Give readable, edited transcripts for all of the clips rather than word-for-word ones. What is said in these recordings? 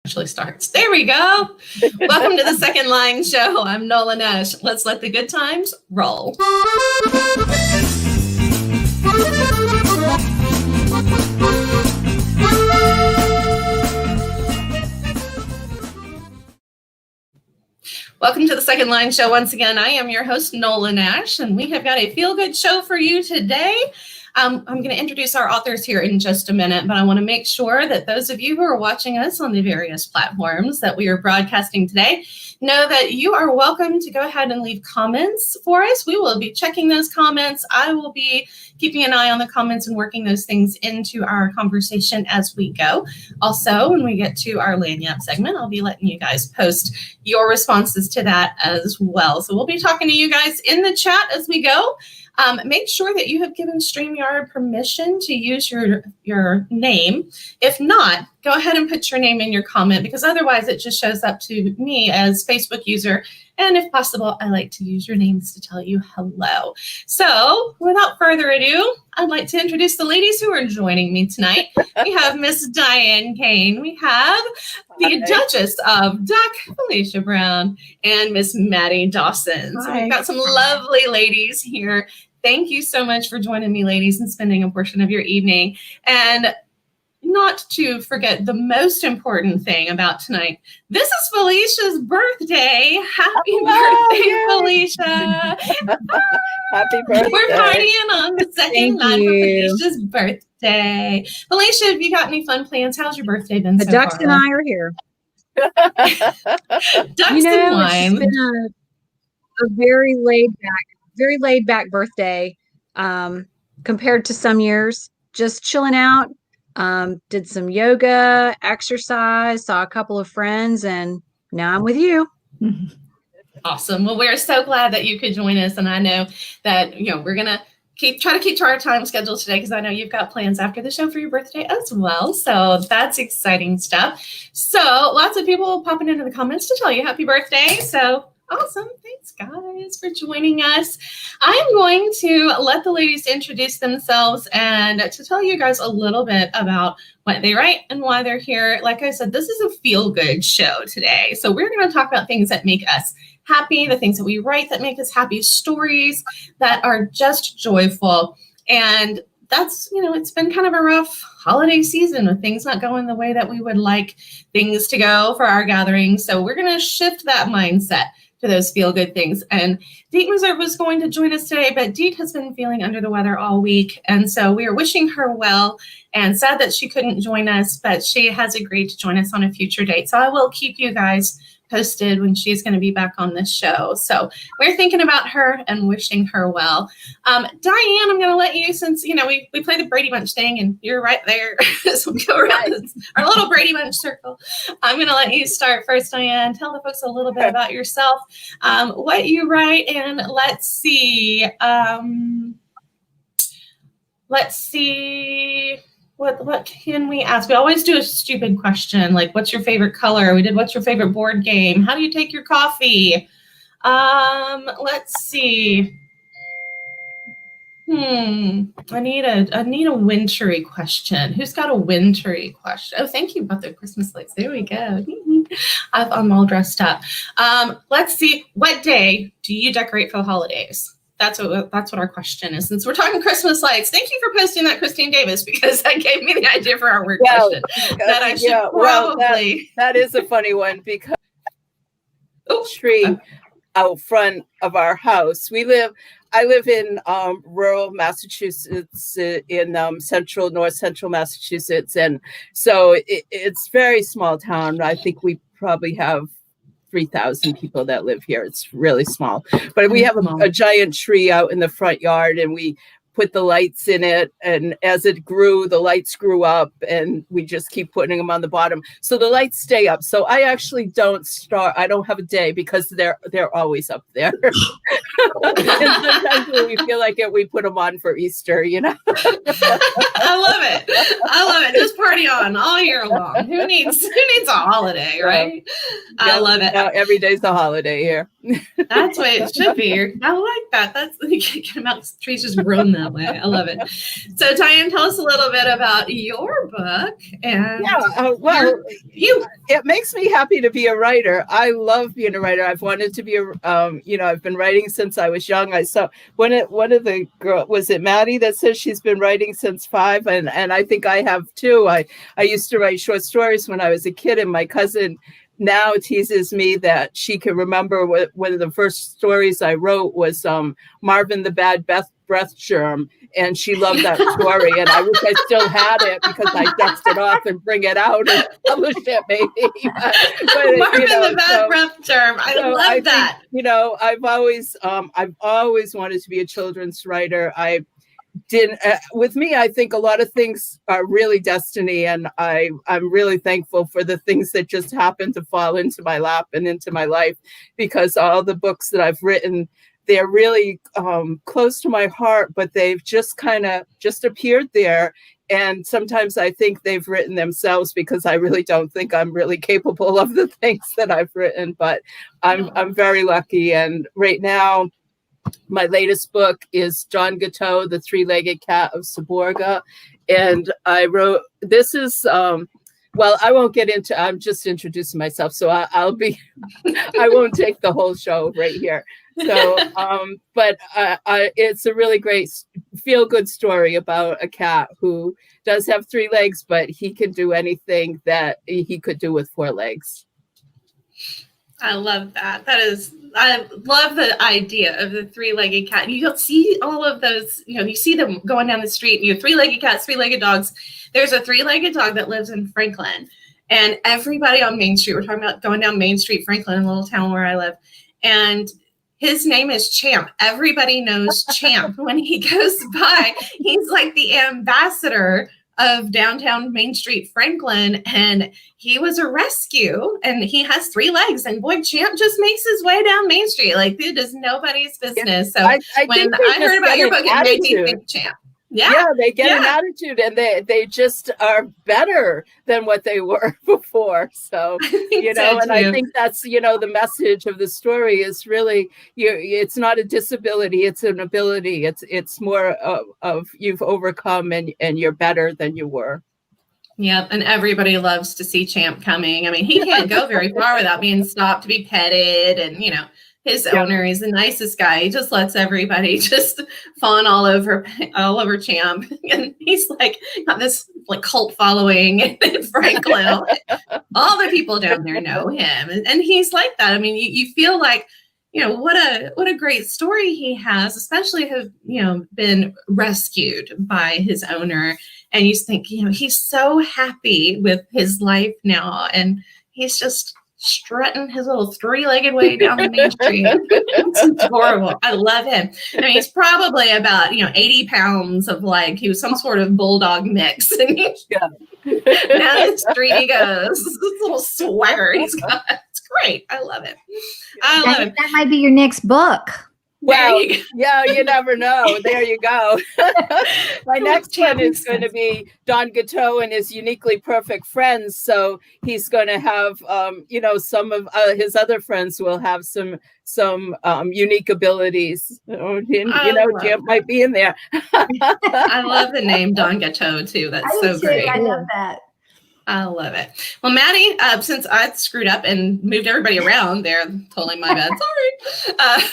actually starts. There we go. Welcome to the Second Line Show. I'm Nola Nash. Let's let the good times roll. Welcome to the Second Line Show. Once again, I am your host, Nola Nash, and we have got a feel-good show for you today. I'm going to introduce our authors here in just a minute, but I want to make sure that those of you who are watching us on the various platforms that we are broadcasting today know that you are welcome to go ahead and leave comments for us. We will be checking those comments. I will be keeping an eye on the comments and working those things into our conversation as we go. Also, when we get to our Lagniappe segment, I'll be letting you guys post your responses to that as well. So we'll be talking to you guys in the chat as we go. Make sure that you have given StreamYard permission to use your name. If not, go ahead and put your name in your comment, because otherwise it just shows up to me as Facebook user. And if possible, I like to use your names to tell you hello. So without further ado, I'd like to introduce the ladies who are joining me tonight. We have Miss Diane Kane. We have the Duchess of Duck, Felicia Brown, and Miss Maddie Dawson. So we've got some lovely ladies here. Thank you so much for joining me, ladies, and spending a portion of your evening. And not to forget the most important thing about tonight. This is Felicia's birthday. Happy birthday, Felicia. Happy birthday. We're partying on the second line for Felicia's birthday. Felicia, have you got any fun plans? How's your birthday been so far? The ducks and I are here. Ducks and wine. It's been a very laid back birthday compared to some years. Just chilling out. Did some yoga, exercise, saw a couple of friends, and now I'm with you. Awesome. Well, we're so glad that you could join us. And I know that, we're going to try to keep to our time schedule today, because I know you've got plans after the show for your birthday as well. So that's exciting stuff. So lots of people popping into the comments to tell you happy birthday. So awesome. Thanks, guys, for joining us. I'm going to let the ladies introduce themselves and to tell you guys a little bit about what they write and why they're here. Like I said, this is a feel-good show today. So we're going to talk about things that make us happy, the things that we write that make us happy, stories that are just joyful. And that's, it's been kind of a rough holiday season with things not going the way that we would like things to go for our gatherings. So we're going to shift that mindset to those feel-good things. And Dete Meserve was going to join us today, but Dete has been feeling under the weather all week. And so we are wishing her well and sad that she couldn't join us, but she has agreed to join us on a future date. So I will keep you guys posted when she's going to be back on this show. So we're thinking about her and wishing her well. Diane, I'm going to let you, since, we play the Brady Bunch thing and you're right there. So we go around our little Brady Bunch circle. I'm going to let you start first, Diane. Tell the folks a little bit about yourself, what you write, and let's see. What can we ask? We always do a stupid question, like what's your favorite color? We did what's your favorite board game? How do you take your coffee? Let's see. I need a wintry question. Who's got a wintry question? Oh, thank you about the Christmas lights. There we go. I'm all dressed up. Let's see. What day do you decorate for the holidays? That's what our question is. Since we're talking Christmas lights, thank you for posting that, Christine Davis, because that gave me the idea for our word question. That I should probably. That is a funny one, because tree out front of our house. I live in rural Massachusetts, in north central Massachusetts, and so it's very small town. I think we probably have 3,000 people that live here. It's really small, but we have a giant tree out in the front yard, and we put the lights in it. And as it grew, the lights grew up, and we just keep putting them on the bottom. So the lights stay up. So I actually I don't have a day, because they're always up there. And sometimes when we feel like it, we put them on for Easter, I love it. Just party on all year long. Who needs a holiday, right? I love it. Every day's a holiday here. That's what it should be. I like that. That's get them out. The trees just grown them. that way. I love it. So Diane, tell us a little bit about your book. And well, it makes me happy to be a writer. I love being a writer. I've wanted to be I've been writing since I was young. I saw one of the girls, was it Maddie, that says she's been writing since 5, and I think I have too. I used to write short stories when I was a kid, and my cousin now teases me that she can remember one of the first stories I wrote was Marvin the Bad Breath Germ, and she loved that story. And I wish I still had it because I dust it off and bring it out and publish it, maybe. But Marvin the Bad Breath Germ. I love that. Think, I've always wanted to be a children's writer. I didn't with me, I think a lot of things are really destiny, and I'm really thankful for the things that just happen to fall into my lap and into my life, because all the books that I've written, they're really close to my heart, but they've just kind of just appeared there. And sometimes I think they've written themselves, because I really don't think I'm really capable of the things that I've written, but I'm very lucky. And right now, my latest book is Don Gateau, The Three-Legged Cat of Seborga. And I wrote, this is, I won't get into, I'm just introducing myself. So I won't take the whole show right here. So, but it's a really great feel-good story about a cat who does have 3 legs, but he can do anything that he could do with 4 legs. I love that. I love the idea of the 3-legged cat. You don't see all of those, you see them going down the street, 3-legged cats, 3-legged dogs. There's a 3-legged dog that lives in Franklin, and everybody on Main Street, we're talking about going down Main Street, Franklin, a little town where I live, and his name is Champ. Everybody knows Champ. When he goes by, he's like the ambassador of downtown Main Street, Franklin, and he was a rescue, and he has 3 legs, and boy, Champ just makes his way down Main Street. Like, it is nobody's business. So when I heard about your book, it made me think Champ. Yeah, they get an attitude, and they just are better than what they were before. So, I think that's, the message of the story is really, it's not a disability, it's an ability. It's more of you've overcome and you're better than you were. Yep, and everybody loves to see Champ coming. I mean, he can't go very far without being stopped to be petted, and his owner, he's the nicest guy. He just lets everybody just fawn all over Champ, and he's like got this like cult following in Franklin. All the people down there know him, and he's like that. I mean, you feel like what a great story he has, especially have been rescued by his owner, and you think he's so happy with his life now, and he's just strutting his little 3-legged way down the Main Street. It's adorable. I love him. I mean, he's probably about 80 pounds of he was some sort of bulldog mix, and down the street he goes. This little swagger he's got. It's great. I love it. That might be your next book. Well, you never know. There you go. My next one is going to be Don Gateau and his uniquely perfect friends. So he's going to have, some of his other friends will have some unique abilities. Jim might be in there. I love the name Don Gateau too. That's so great. I love that. I love it. Well, Maddie, since I screwed up and moved everybody around there, totally my bad. Sorry.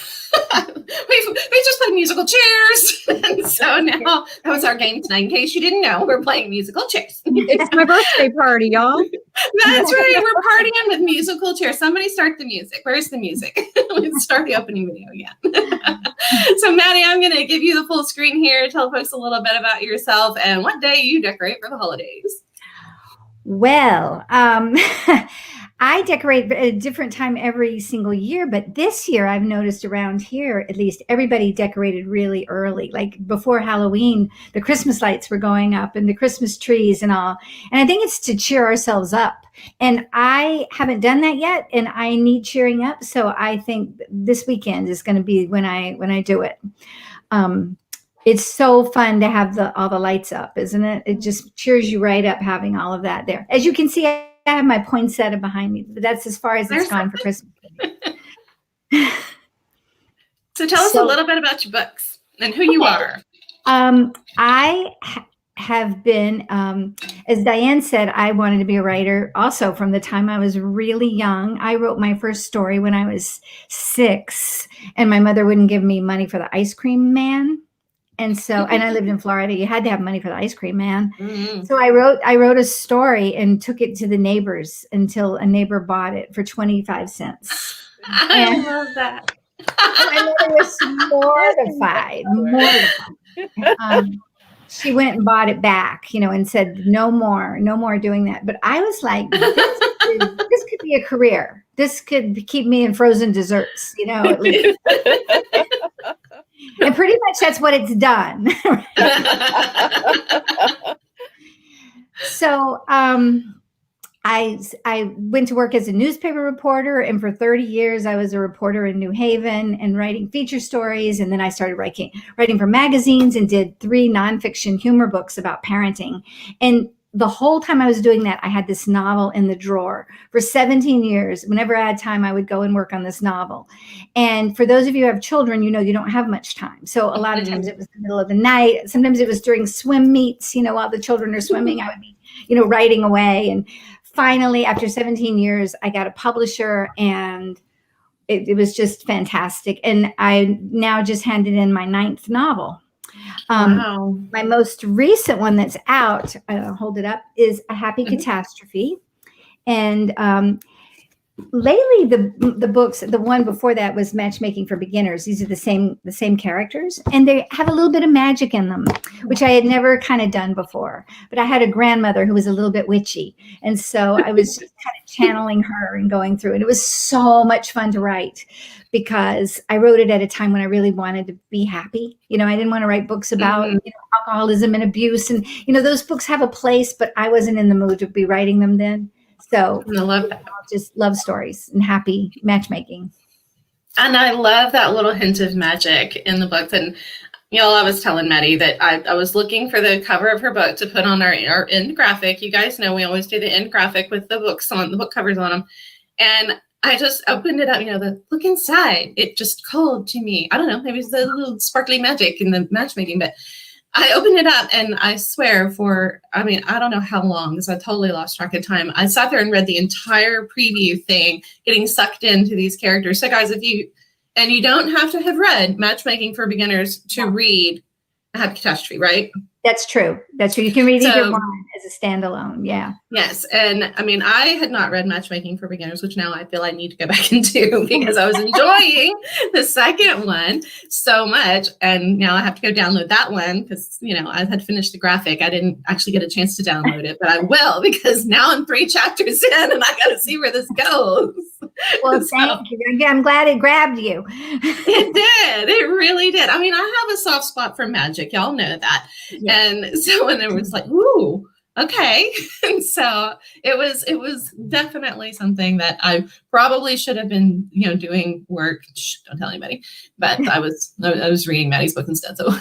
We just played musical chairs. And so now that was our game tonight. In case you didn't know, we're playing musical chairs. It's my birthday party, y'all. That's right. We're partying with musical chairs. Somebody start the music. Where's the music? Let's start the opening video again. So Maddie, I'm going to give you the full screen here. Tell folks a little bit about yourself and what day you decorate for the holidays. Well, I decorate at a different time every single year, but this year I've noticed around here, at least, everybody decorated really early. Like before Halloween, the Christmas lights were going up and the Christmas trees and all. And I think it's to cheer ourselves up. And I haven't done that yet, and I need cheering up. So I think this weekend is going to be when I do it. It's so fun to have all the lights up, isn't it? It just cheers you right up having all of that there. As you can see, I have my poinsettia behind me, but that's as far as it's gone for Christmas. So tell us a little bit about your books and who you are. Have been, as Diane said, I wanted to be a writer also from the time I was really young. I wrote my first story when I was 6, and my mother wouldn't give me money for the ice cream man. And I lived in Florida. You had to have money for the ice cream man. Mm-hmm. So I wrote a story and took it to the neighbors until a neighbor bought it for 25 cents. I love that. My mother was mortified. She went and bought it back, and said, no more doing that. But I was like, this could be a career. This could keep me in frozen desserts, at least. And pretty much that's what it's done. So I went to work as a newspaper reporter, and for 30 years I was a reporter in New Haven and writing feature stories. And then I started writing for magazines and did 3 nonfiction humor books about parenting. And the whole time I was doing that, I had this novel in the drawer for 17 years. Whenever I had time, I would go and work on this novel. And for those of you who have children, you don't have much time. So a lot of times it was the middle of the night. Sometimes it was during swim meets, while the children are swimming, I would be, writing away. And finally, after 17 years, I got a publisher, and it was just fantastic. And I now just handed in my 9th novel. Wow. My most recent one that's out, I'll hold it up, is A Happy Catastrophe. And lately, the books, the one before that was Matchmaking for Beginners. These are the same characters, and they have a little bit of magic in them, which I had never kind of done before. But I had a grandmother who was a little bit witchy, and so I was just kind of channeling her and going through it. It was so much fun to write because I wrote it at a time when I really wanted to be happy. I didn't want to write books about alcoholism and abuse, and those books have a place, but I wasn't in the mood to be writing them then. So I love that. Just love stories and happy matchmaking. And I love that little hint of magic in the book. And I was telling Maddie that I was looking for the cover of her book to put on our end graphic. You guys know we always do the end graphic with the book covers on them. And I just opened it up, the look inside. It just called to me. I don't know, maybe it's the little sparkly magic in the matchmaking, but I opened it up, and I swear I don't know how long, because I totally lost track of time. I sat there and read the entire preview thing, getting sucked into these characters. So guys, you don't have to have read Matchmaking for Beginners to read A Happy Catastrophe, right? That's true. You can read either one as a standalone. Yeah. Yes. And I had not read Matchmaking for Beginners, which now I feel I need to go back and do because I was enjoying the second one so much. And now I have to go download that one because, I had finished the graphic. I didn't actually get a chance to download it, but I will because now I'm 3 chapters in and I got to see where this goes. Well, thank you. I'm glad it grabbed you. It did. It really did. I have a soft spot for magic. Y'all know that. Yeah. And so when it was like, ooh, okay. And so it was definitely something that I probably should have been, doing work. Shh, don't tell anybody. But I was reading Maddie's book instead. So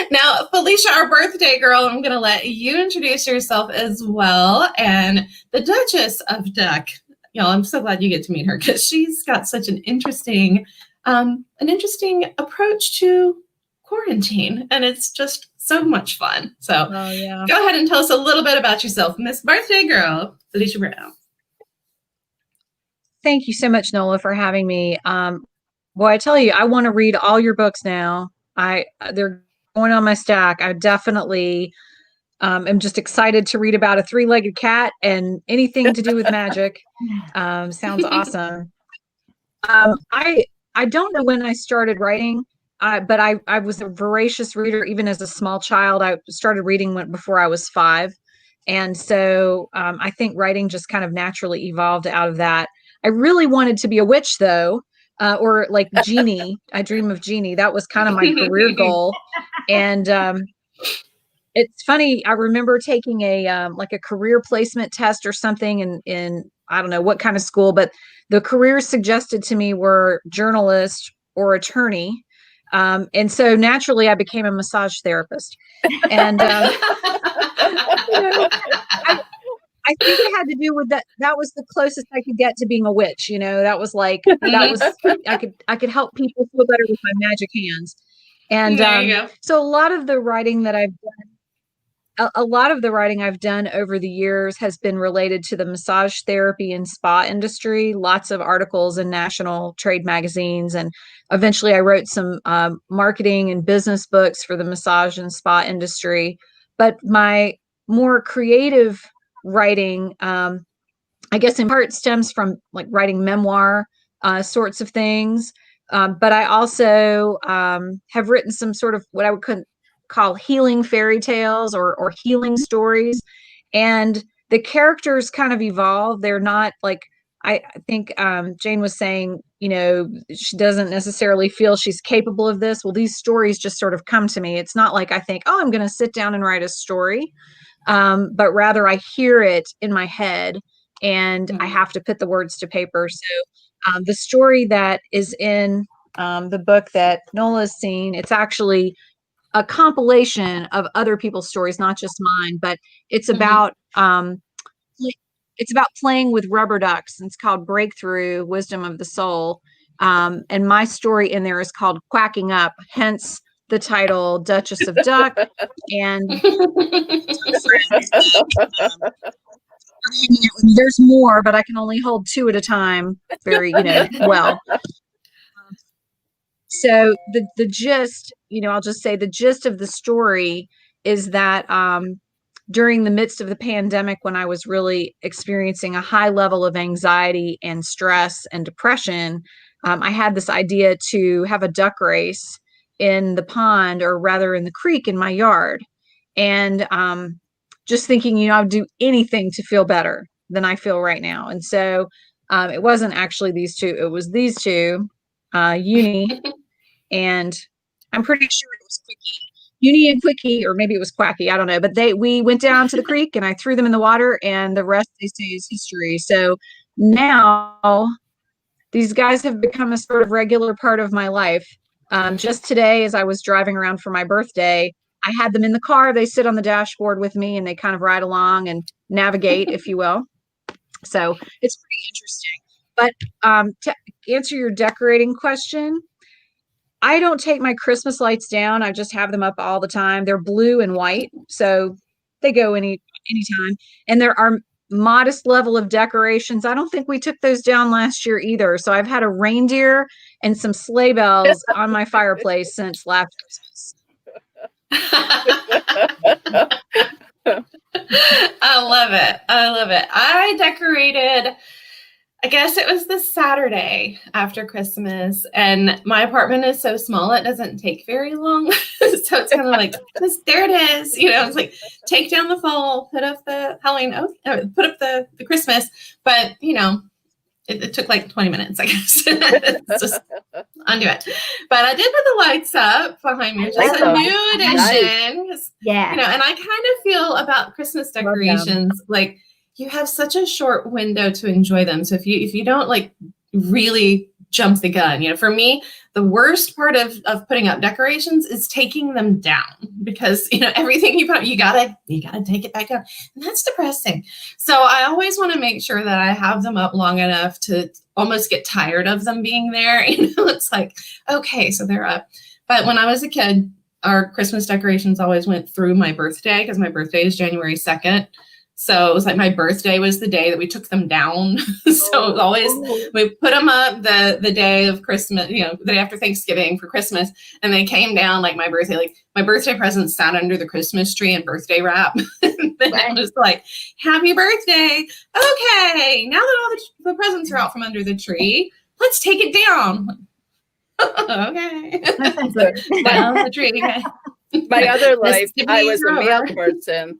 now, Felicia, our birthday girl, I'm going to let you introduce yourself as well. And the Duchess of Duck. I'm so glad you get to meet her because she's got such an interesting approach to quarantine, and it's just so much fun. So Go ahead and tell us a little bit about yourself, Miss Birthday Girl, Felicia Brown. Thank you so much, Nola, for having me. Well, I tell you, I want to read all your books now. They're going on my stack. I definitely am just excited to read about a 3-legged cat and anything to do with magic. Sounds awesome. I don't know when I started writing. But I was a voracious reader even as a small child. I started reading before I was 5. And so I think writing just kind of naturally evolved out of that. I really wanted to be a witch, though, or like Jeannie. I dream of Jeannie. That was kind of my career goal. And it's funny. I remember taking a career placement test or something in I don't know what kind of school, but the careers suggested to me were journalist or attorney. And so naturally I became a massage therapist, and I think it had to do with that. That was the closest I could get to being a witch. That was I could help people feel better with my magic hands. And There you go. so a lot of the writing that I've done, a lot of the writing I've done over the years has been related to the massage therapy and spa industry, lots of articles in national trade magazines. And eventually I wrote some marketing and business books for the massage and spa industry. But my more creative writing, I guess in part stems from like writing memoir sorts of things. But I also have written some sort of what I would call healing fairy tales or healing stories. And the characters kind of evolve. They're not like, I think Jane was saying, she doesn't necessarily feel she's capable of this. Well, these stories just sort of come to me. It's not like I think, oh, I'm going to sit down and write a story. But rather I hear it in my head and I have to put the words to paper. So the story that is in the book that Nola's seen, it's actually a compilation of other people's stories, not just mine, but it's about playing with rubber ducks. And it's called Breakthrough: Wisdom of the Soul. And my story in there is called Quacking Up, hence the title Duchess of Duck. And there's more, but I can only hold two at a time very, well. So the gist, I'll just say the gist of the story is that during the midst of the pandemic, when I was really experiencing a high level of anxiety and stress and depression, I had this idea to have a duck race in the pond, or rather in the creek in my yard. And just thinking, I'd do anything to feel better than I feel right now. And so it wasn't actually these two, it was these two, Uni, and I'm pretty sure it was Quickie. Uni and Quickie, or maybe it was Quacky, I don't know. But we went down to the creek and I threw them in the water, and the rest, they say, is history. So now these guys have become a sort of regular part of my life. Just today, as I was driving around for my birthday, I had them in the car. They sit on the dashboard with me and they kind of ride along and navigate, if you will. So it's pretty interesting. But to answer your decorating question, I don't take my Christmas lights down. I just have them up all the time. They're blue and white, so they go anytime. And there are modest level of decorations. I don't think we took those down last year either. So I've had a reindeer and some sleigh bells on my fireplace since last Christmas. I love it. I love it. I decorated, I guess it was the Saturday after Christmas, and my apartment is so small, it doesn't take very long. So it's kind of like, there it is. It's like, take down the fall, put up the Halloween, put up the Christmas. But, it took like 20 minutes, I guess. Just undo it. But I did put the lights up behind me, just a new addition. Nice. Yeah. And I kind of feel about Christmas decorations, like, you have such a short window to enjoy them. So if you don't like really jump the gun, for me, the worst part of putting up decorations is taking them down, because everything you put up, you gotta take it back down, and that's depressing. So I always want to make sure that I have them up long enough to almost get tired of them being there. It's like, okay, so they're up. But when I was a kid, our Christmas decorations always went through my birthday, because my birthday is January 2nd. So it was like my birthday was the day that we took them down. So it was always, we put them up the day of Christmas, the day after Thanksgiving for Christmas. And they came down like my birthday presents sat under the Christmas tree and birthday wrap. And then it was like, happy birthday. Okay, now that all the presents are out from under the tree, let's take it down. Okay. So down the tree. My other life, I was a mail person.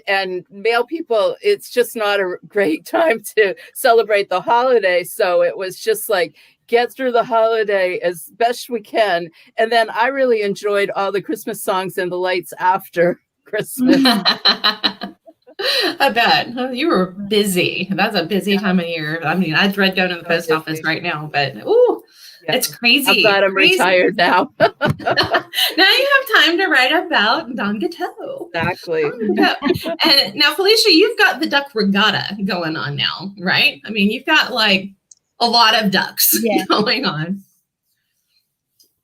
And male people, it's just not a great time to celebrate the holiday. So it was just like, get through the holiday as best we can. And then I really enjoyed all the Christmas songs and the lights after Christmas. I bet. You were busy. That's a busy time of year. I mean, I dread going to the post office right now, but it's crazy. I'm glad I'm retired now. Now you have time to write about Don Gateau. Exactly. And now, Felicia, you've got the duck regatta going on now, right? I mean, you've got like a lot of ducks going on.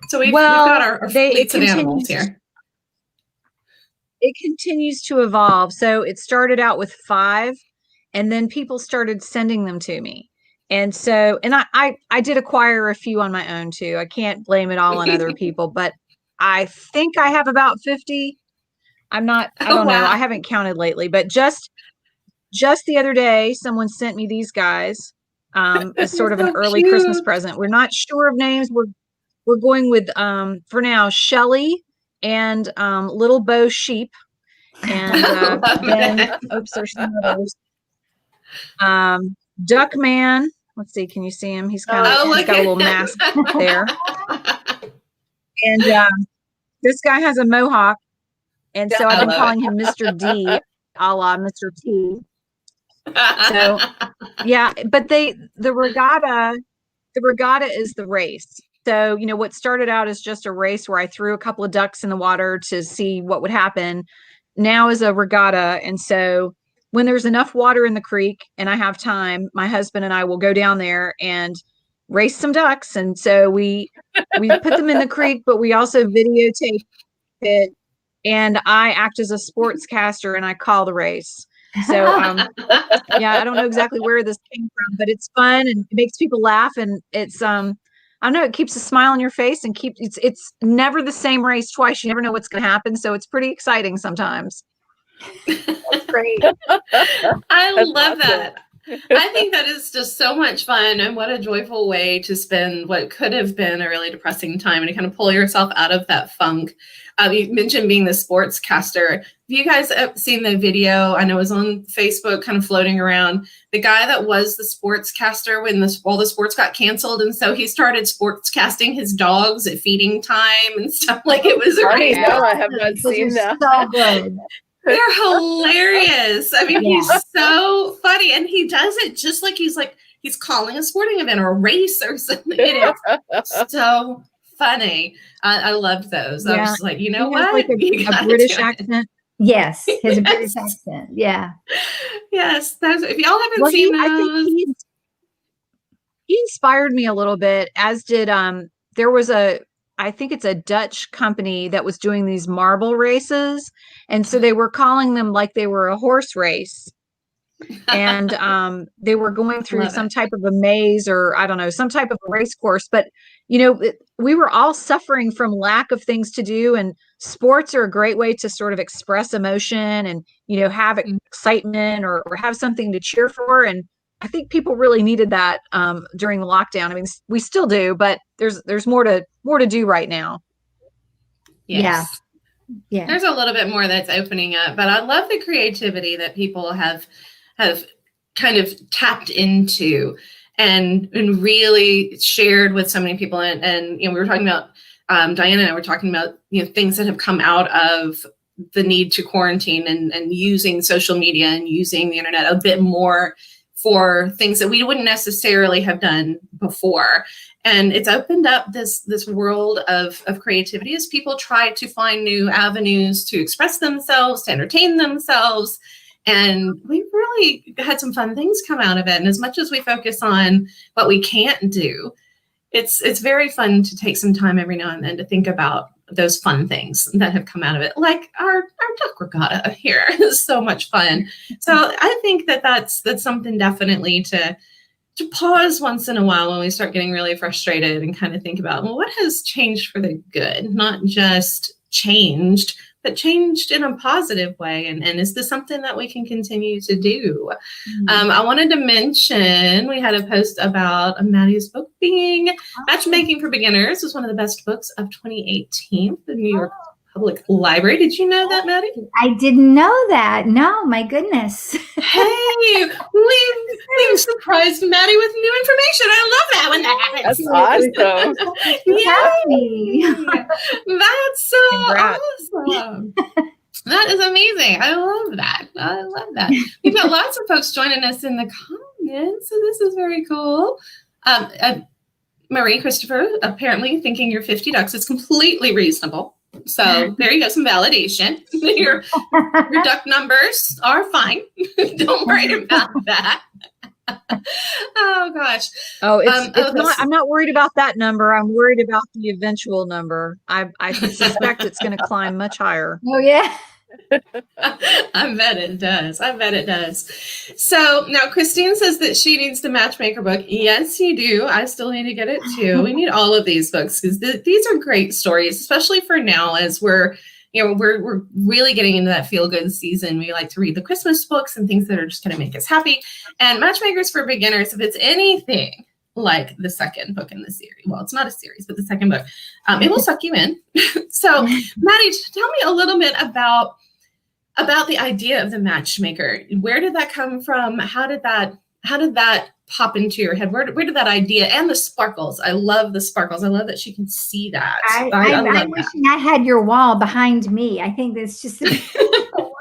So we've got our it fleets of animals here. It continues to evolve. So it started out with 5, and then people started sending them to me. And so, and I did acquire a few on my own too. I can't blame it all on other people, but I think I have about 50. I don't know. I haven't counted lately, but just the other day, someone sent me these guys as sort of an early Christmas present. We're not sure of names. We're going with for now Shelly and Little Bo Sheep, and then there's some others. Duck Man. Let's see. Can you see him? He's kind of he's got a little mask there. And this guy has a mohawk, and so I've been calling him Mr. D, a la Mr. T. So yeah, but the regatta is the race. So, you know, what started out as just a race where I threw a couple of ducks in the water to see what would happen, now is a regatta. And so when there's enough water in the creek and I have time, my husband and I will go down there and race some ducks. And so we put them in the creek, but we also videotape it, and I act as a sportscaster and I call the race. So yeah, I don't know exactly where this came from, but it's fun and it makes people laugh, and it's I don't know, it keeps a smile on your face, and it's never the same race twice. You never know what's going to happen, so it's pretty exciting sometimes. That's great. I love that. I think that is just so much fun, and what a joyful way to spend what could have been a really depressing time and to kind of pull yourself out of that funk. You mentioned being the sportscaster. Have you guys seen the video? I know it was on Facebook, kind of floating around. The guy that was the sportscaster when all the sports got canceled, and so he started sportscasting his dogs at feeding time and stuff. Like, it was amazing. No, I have not seen that. So good. They're hilarious. I mean, he's so funny, and he does it just like he's calling a sporting event or a race or something. It is so funny. I loved those. I was like, you know what? Like a British accent. Yes, his British accent. Yeah. Yes, if y'all haven't seen those, he inspired me a little bit. As did there was I think it's a Dutch company that was doing these marble races, and so they were calling them like they were a horse race. And they were going through some type of a maze, or I don't know, some type of a race course. But, you know, we were all suffering from lack of things to do, and sports are a great way to sort of express emotion and, you know, have excitement or have something to cheer for. And I think people really needed that during the lockdown. I mean, we still do, but there's more to do right now. Yes. Yeah. There's a little bit more that's opening up, but I love the creativity that people have kind of tapped into and really shared with so many people. And you know, we were talking about, Diane and I were talking about, you know, things that have come out of the need to quarantine and using social media and using the internet a bit more for things that we wouldn't necessarily have done before. And it's opened up this world of creativity as people try to find new avenues to express themselves, to entertain themselves. And we've really had some fun things come out of it. And as much as we focus on what we can't do, it's very fun to take some time every now and then to think about those fun things that have come out of it. Like our duck regatta here is so much fun. So I think that's something definitely to pause once in a while when we start getting really frustrated and kind of think about, well, what has changed for the good? Not just changed, but changed in a positive way. And is this something that we can continue to do? Mm-hmm. I wanted to mention, we had a post about Maddie's book being Matchmaking for Beginners. It was one of the best books of 2018, the New York Public Library. Did you know that, Maddie? I didn't know that. No, my goodness. Hey, we've surprised Maddie with new information. I love that when that happens. That's awesome. Yay! That's so awesome. That is amazing. I love that. We've got lots of folks joining us in the comments, so this is very cool. Marie Christopher, apparently thinking you're 50 ducks is completely reasonable. So there you go, some validation. Your duck numbers are fine. Don't worry about that. Oh gosh. Oh, it's Oh, not. I'm not worried about that number. I'm worried about the eventual number. I suspect it's going to climb much higher. Oh yeah. I bet it does. I bet it does. So now Christine says that she needs the Matchmaker book. Yes, you do. I still need to get it too. We need all of these books because these are great stories, especially for now as we're really getting into that feel good season. We like to read the Christmas books and things that are just going to make us happy. And Matchmakers for Beginners, if it's anything like the second book in the series, well, it's not a series, but the second book, it will suck you in. So Maddie, tell me a little bit about the idea of the Matchmaker. Where did that come from? How did that pop into your head? Where did that idea and the sparkles? I love the sparkles. I love that she can see that. I'm wishing I had your wall behind me. I think that's just I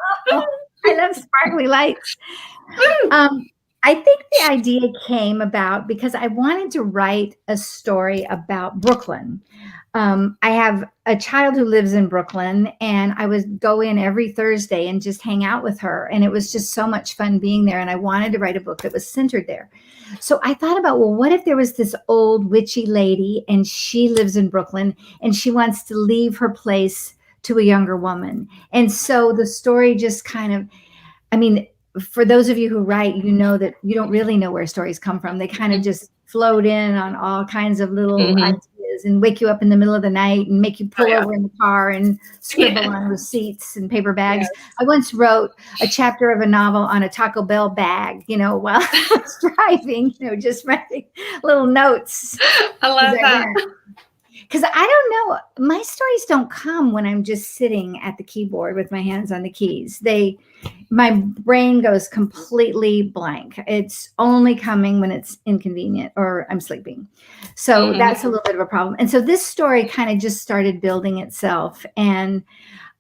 love sparkly lights. I think the idea came about because I wanted to write a story about Brooklyn. I have a child who lives in Brooklyn, and I would go in every Thursday and just hang out with her. And it was just so much fun being there. And I wanted to write a book that was centered there. So I thought about, well, what if there was this old witchy lady and she lives in Brooklyn and she wants to leave her place to a younger woman. And so the story just kind of, I mean, for those of you who write, you know that you don't really know where stories come from. They kind of just float in on all kinds of little ideas and wake you up in the middle of the night and make you pull over in the car and scribble on receipts and paper bags. Yes. I once wrote a chapter of a novel on a Taco Bell bag, while I was driving, just writing little notes. I love that. Because I don't know, my stories don't come when I'm just sitting at the keyboard with my hands on the keys. My brain goes completely blank. It's only coming when it's inconvenient or I'm sleeping. So that's a little bit of a problem. And so this story kind of just started building itself. And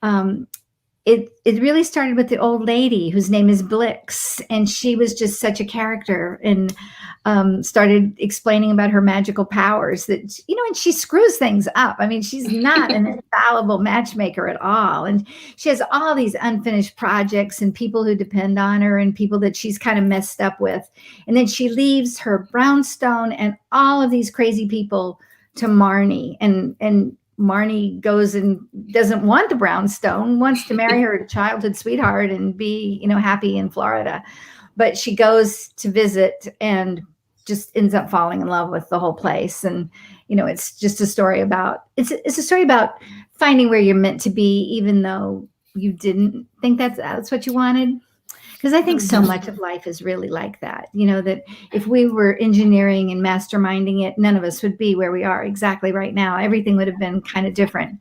it really started with the old lady whose name is Blix. And she was just such a character and started explaining about her magical powers that, and she screws things up. I mean, she's not an infallible matchmaker at all. And she has all these unfinished projects and people who depend on her and people that she's kind of messed up with. And then she leaves her brownstone and all of these crazy people to Marnie. And Marnie goes and doesn't want the brownstone, wants to marry her childhood sweetheart and be, happy in Florida. But she goes to visit and just ends up falling in love with the whole place. And, it's just a story about, it's a story about finding where you're meant to be, even though you didn't think that's what you wanted. Because I think so much of life is really like that, that if we were engineering and masterminding it, none of us would be where we are exactly right now. Everything would have been kind of different.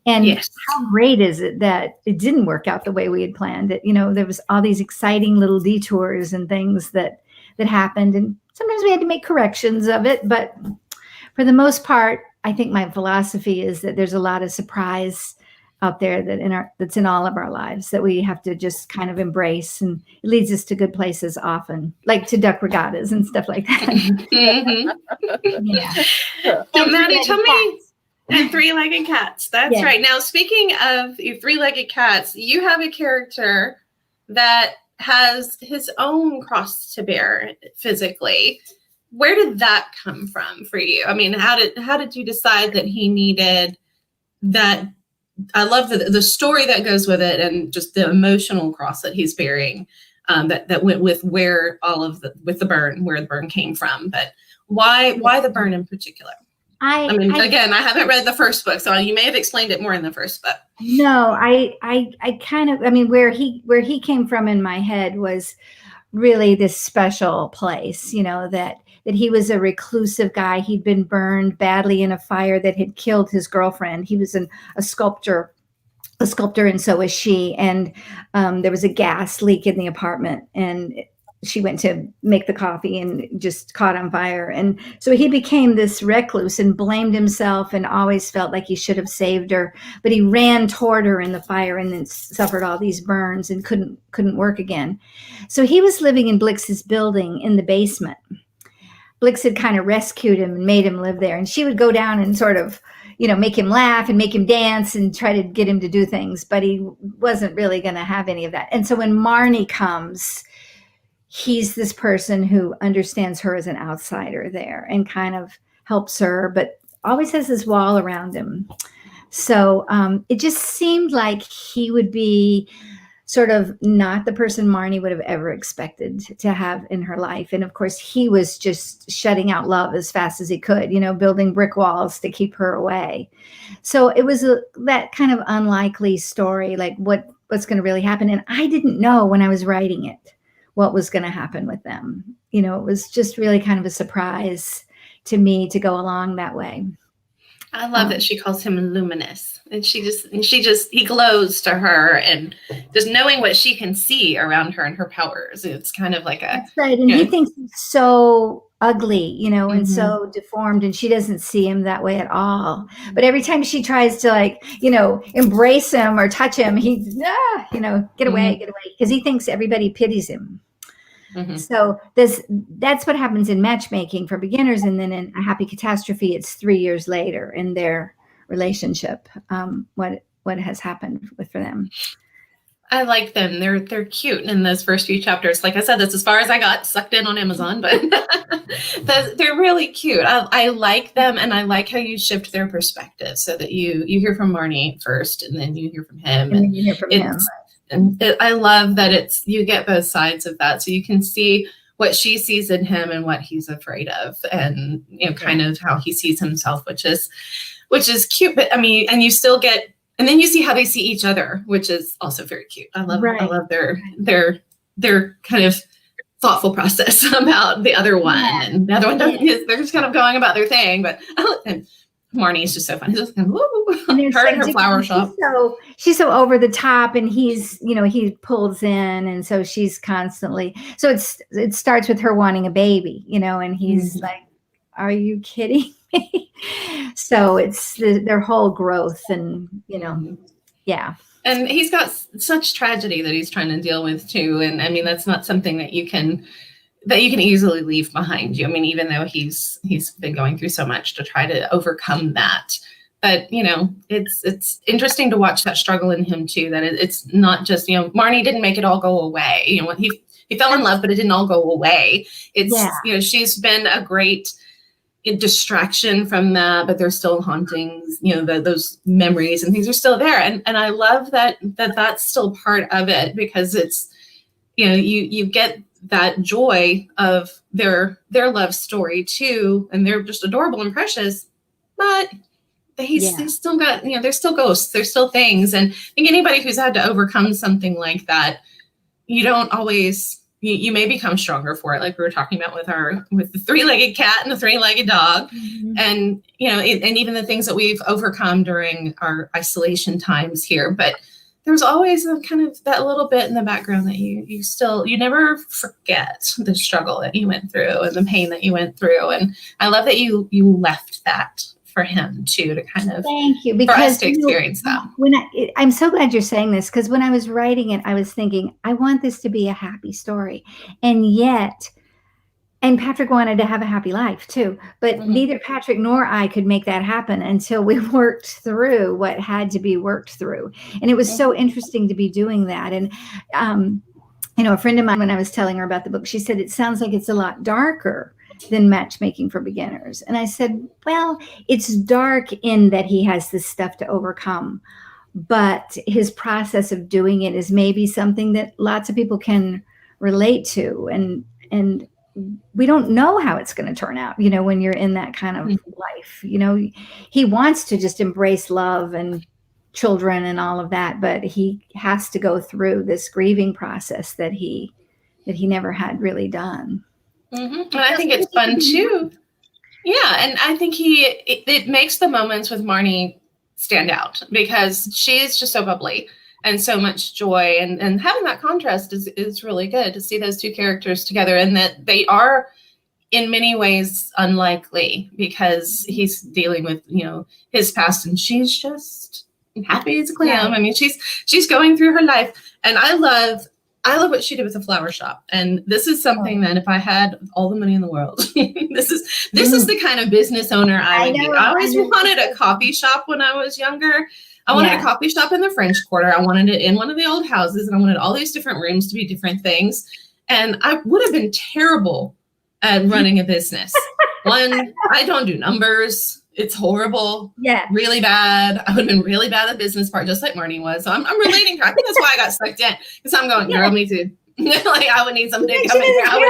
And how great is it that it didn't work out the way we had planned it? There was all these exciting little detours and things that happened. And sometimes we had to make corrections of it. But for the most part, I think my philosophy is that there's a lot of surprise out there that's in all of our lives that we have to just kind of embrace, and it leads us to good places often, like to duck regattas and stuff like that. So Maddie, tell me, and three-legged cats. That's right. Now, speaking of three-legged cats, you have a character that has his own cross to bear physically. Where did that come from for you? I mean, how did you decide that he needed that? I love the story that goes with it and just the emotional cross that he's bearing that went with where the burn came from. But why the burn in particular? I mean, again, I haven't read the first book, so you may have explained it more in the first book. No, I kind of, where he came from in my head was really this special place, that he was a reclusive guy. He'd been burned badly in a fire that had killed his girlfriend. He was a sculptor, and so was she. And there was a gas leak in the apartment, and she went to make the coffee and just caught on fire. And so he became this recluse and blamed himself and always felt like he should have saved her. But he ran toward her in the fire and then suffered all these burns and couldn't work again. So he was living in Blix's building in the basement. Blix had kind of rescued him and made him live there. And she would go down and sort of, make him laugh and make him dance and try to get him to do things. But he wasn't really going to have any of that. And so when Marnie comes, he's this person who understands her as an outsider there and kind of helps her, but always has this wall around him. So it just seemed like he would be sort of not the person Marnie would have ever expected to have in her life. And of course, he was just shutting out love as fast as he could, building brick walls to keep her away. So it was that kind of unlikely story, like what's going to really happen. And I didn't know when I was writing it what was going to happen with them. It was just really kind of a surprise to me to go along that way. I love that she calls him luminous, and he glows to her, and just knowing what she can see around her and her powers. It's kind of like that's right. And he thinks he's so ugly, and so deformed, and she doesn't see him that way at all. But every time she tries to embrace him or touch him, he's get away, because he thinks everybody pities him. So that's what happens in matchmaking for beginners. And then in A Happy Catastrophe, it's 3 years later in their relationship, what has happened for them. I like them. They're cute in those first few chapters. Like I said, that's as far as I got sucked in on Amazon, but they're really cute. I like them, and I like how you shift their perspective so that you hear from Marnie first, and then you hear from him. And then you hear from him. I love that you get both sides of that. So you can see what she sees in him and what he's afraid of, and kind of how he sees himself, which is cute. But I mean, and you still get, and then you see how they see each other, which is also very cute. I love their kind of thoughtful process about the other one, and the other one doesn't. They're just kind of going about their thing, but and Marnie is just so fun. He's just kind of, her and her flower shop. She's so over the top, and he's, he pulls in, and so she's constantly. So it starts with her wanting a baby, and he's like, "Are you kidding me?" So it's their whole growth, and yeah. And he's got such tragedy that he's trying to deal with too, and I mean that's not something that you can easily leave behind you. I mean, even though he's been going through so much to try to overcome that. But, it's interesting to watch that struggle in him too, that it's not just, Marnie didn't make it all go away. He fell in love, but it didn't all go away. It's, she's been a great distraction from that, but there's still hauntings, those memories and things are still there. And I love that's still part of it, because it's, you get that joy of their love story too, and they're just adorable and precious, but he's still got, there's still ghosts, there's still things. And I think anybody who's had to overcome something like that, you don't always, you may become stronger for it, like we were talking about with the 3-legged cat and the 3-legged dog. And and even the things that we've overcome during our isolation times here, but there's always a kind of that little bit in the background that you never forget the struggle that you went through and the pain that you went through. And I love that you left that for him too, to kind of, thank you, because for us to experience that. When I'm so glad you're saying this, because when I was writing it, I was thinking, I want this to be a happy story. And Patrick wanted to have a happy life too, but neither Patrick nor I could make that happen until we worked through what had to be worked through. And it was so interesting to be doing that. And, a friend of mine, when I was telling her about the book, she said, it sounds like it's a lot darker than Matchmaking for Beginners. And I said, well, it's dark in that he has this stuff to overcome, but his process of doing it is maybe something that lots of people can relate to. And we don't know how it's going to turn out, when you're in that kind of life. He wants to just embrace love and children and all of that, but he has to go through this grieving process that he never had really done. And I think it's fun too. Yeah. And I think it makes the moments with Marnie stand out, because she is just so bubbly and so much joy, and having that contrast is really good to see those two characters together, and that they are in many ways unlikely, because he's dealing with, his past, and she's just happy as a clam. I mean, she's going through her life, and I love what she did with the flower shop. And this is something that if I had all the money in the world, this is the kind of business owner I would be. I always wanted a coffee shop when I was younger. I wanted a coffee shop in the French Quarter. I wanted it in one of the old houses, and I wanted all these different rooms to be different things. And I would have been terrible at running a business. One, I don't do numbers. It's horrible. Yeah. Really bad. I would have been really bad at the business part, just like Marnie was. So I'm relating to her. I think that's why I got sucked in. Because I'm going, girl, me too. Like I would need somebody to come in here. I would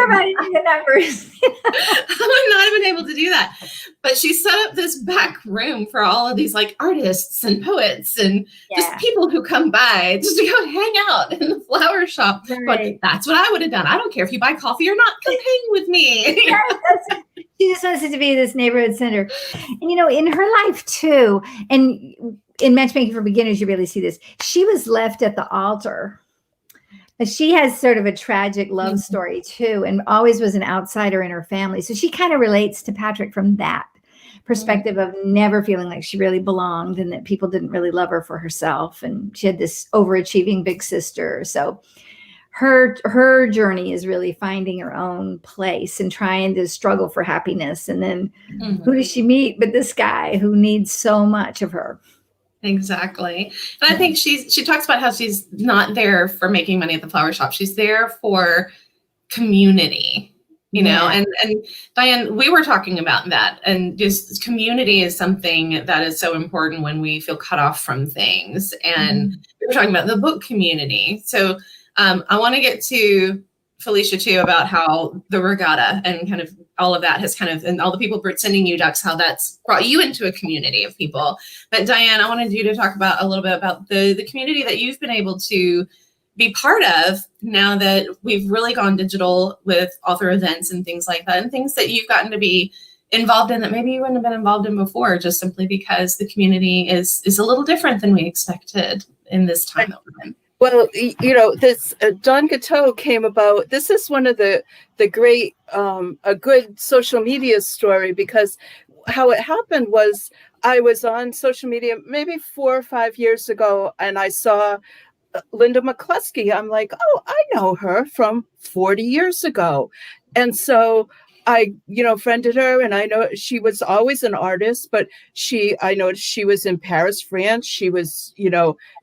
not have been able to do that. But she set up this back room for all of these like artists and poets and just people who come by just to go hang out in the flower shop. Right. But that's what I would have done. I don't care if you buy coffee or not. Come hang with me. She just wants it to be this neighborhood center. And, in her life too, and in Matchmaking for Beginners, you really see this. She was left at the altar. She has sort of a tragic love story too, and always was an outsider in her family. So she kind of relates to Patrick from that perspective of never feeling like she really belonged and that people didn't really love her for herself. And she had this overachieving big sister. So her journey is really finding her own place and trying to struggle for happiness. And then who does she meet but this guy who needs so much of her? Exactly. And I think she talks about how she's not there for making money at the flower shop. She's there for community, and Diane, we were talking about that, and just community is something that is so important when we feel cut off from things. And we were talking about the book community. So I want to get to Felicia too about how the regatta and kind of all of that has and all the people sending you ducks, how that's brought you into a community of people. But Diane, I wanted you to talk about a little bit about the community that you've been able to be part of now that we've really gone digital with author events and things like that, and things that you've gotten to be involved in that maybe you wouldn't have been involved in before, just simply because the community is a little different than we expected in this time that we're in. Well, this Don Gateau came about. This is one of the great, a good social media story, because how it happened was I was on social media maybe 4 or 5 years ago, and I saw Linda McCluskey. I'm like, oh, I know her from 40 years ago. And so I, friended her, and I know she was always an artist, but I noticed she was in Paris, France. She was,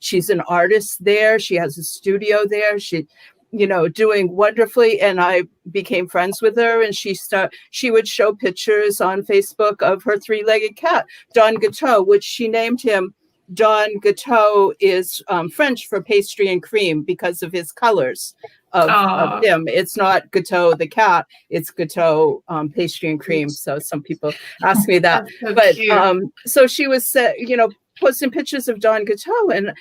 she's an artist there. She has a studio there. She, doing wonderfully. And I became friends with her, and she would show pictures on Facebook of her 3-legged cat, Don Gateau, which she named him. Don Gateau is French for pastry and cream because of his colors of him. It's not Gateau the cat, it's Gateau pastry and cream. So some people ask me that. So but cute. So she was posting pictures of Don Gateau, and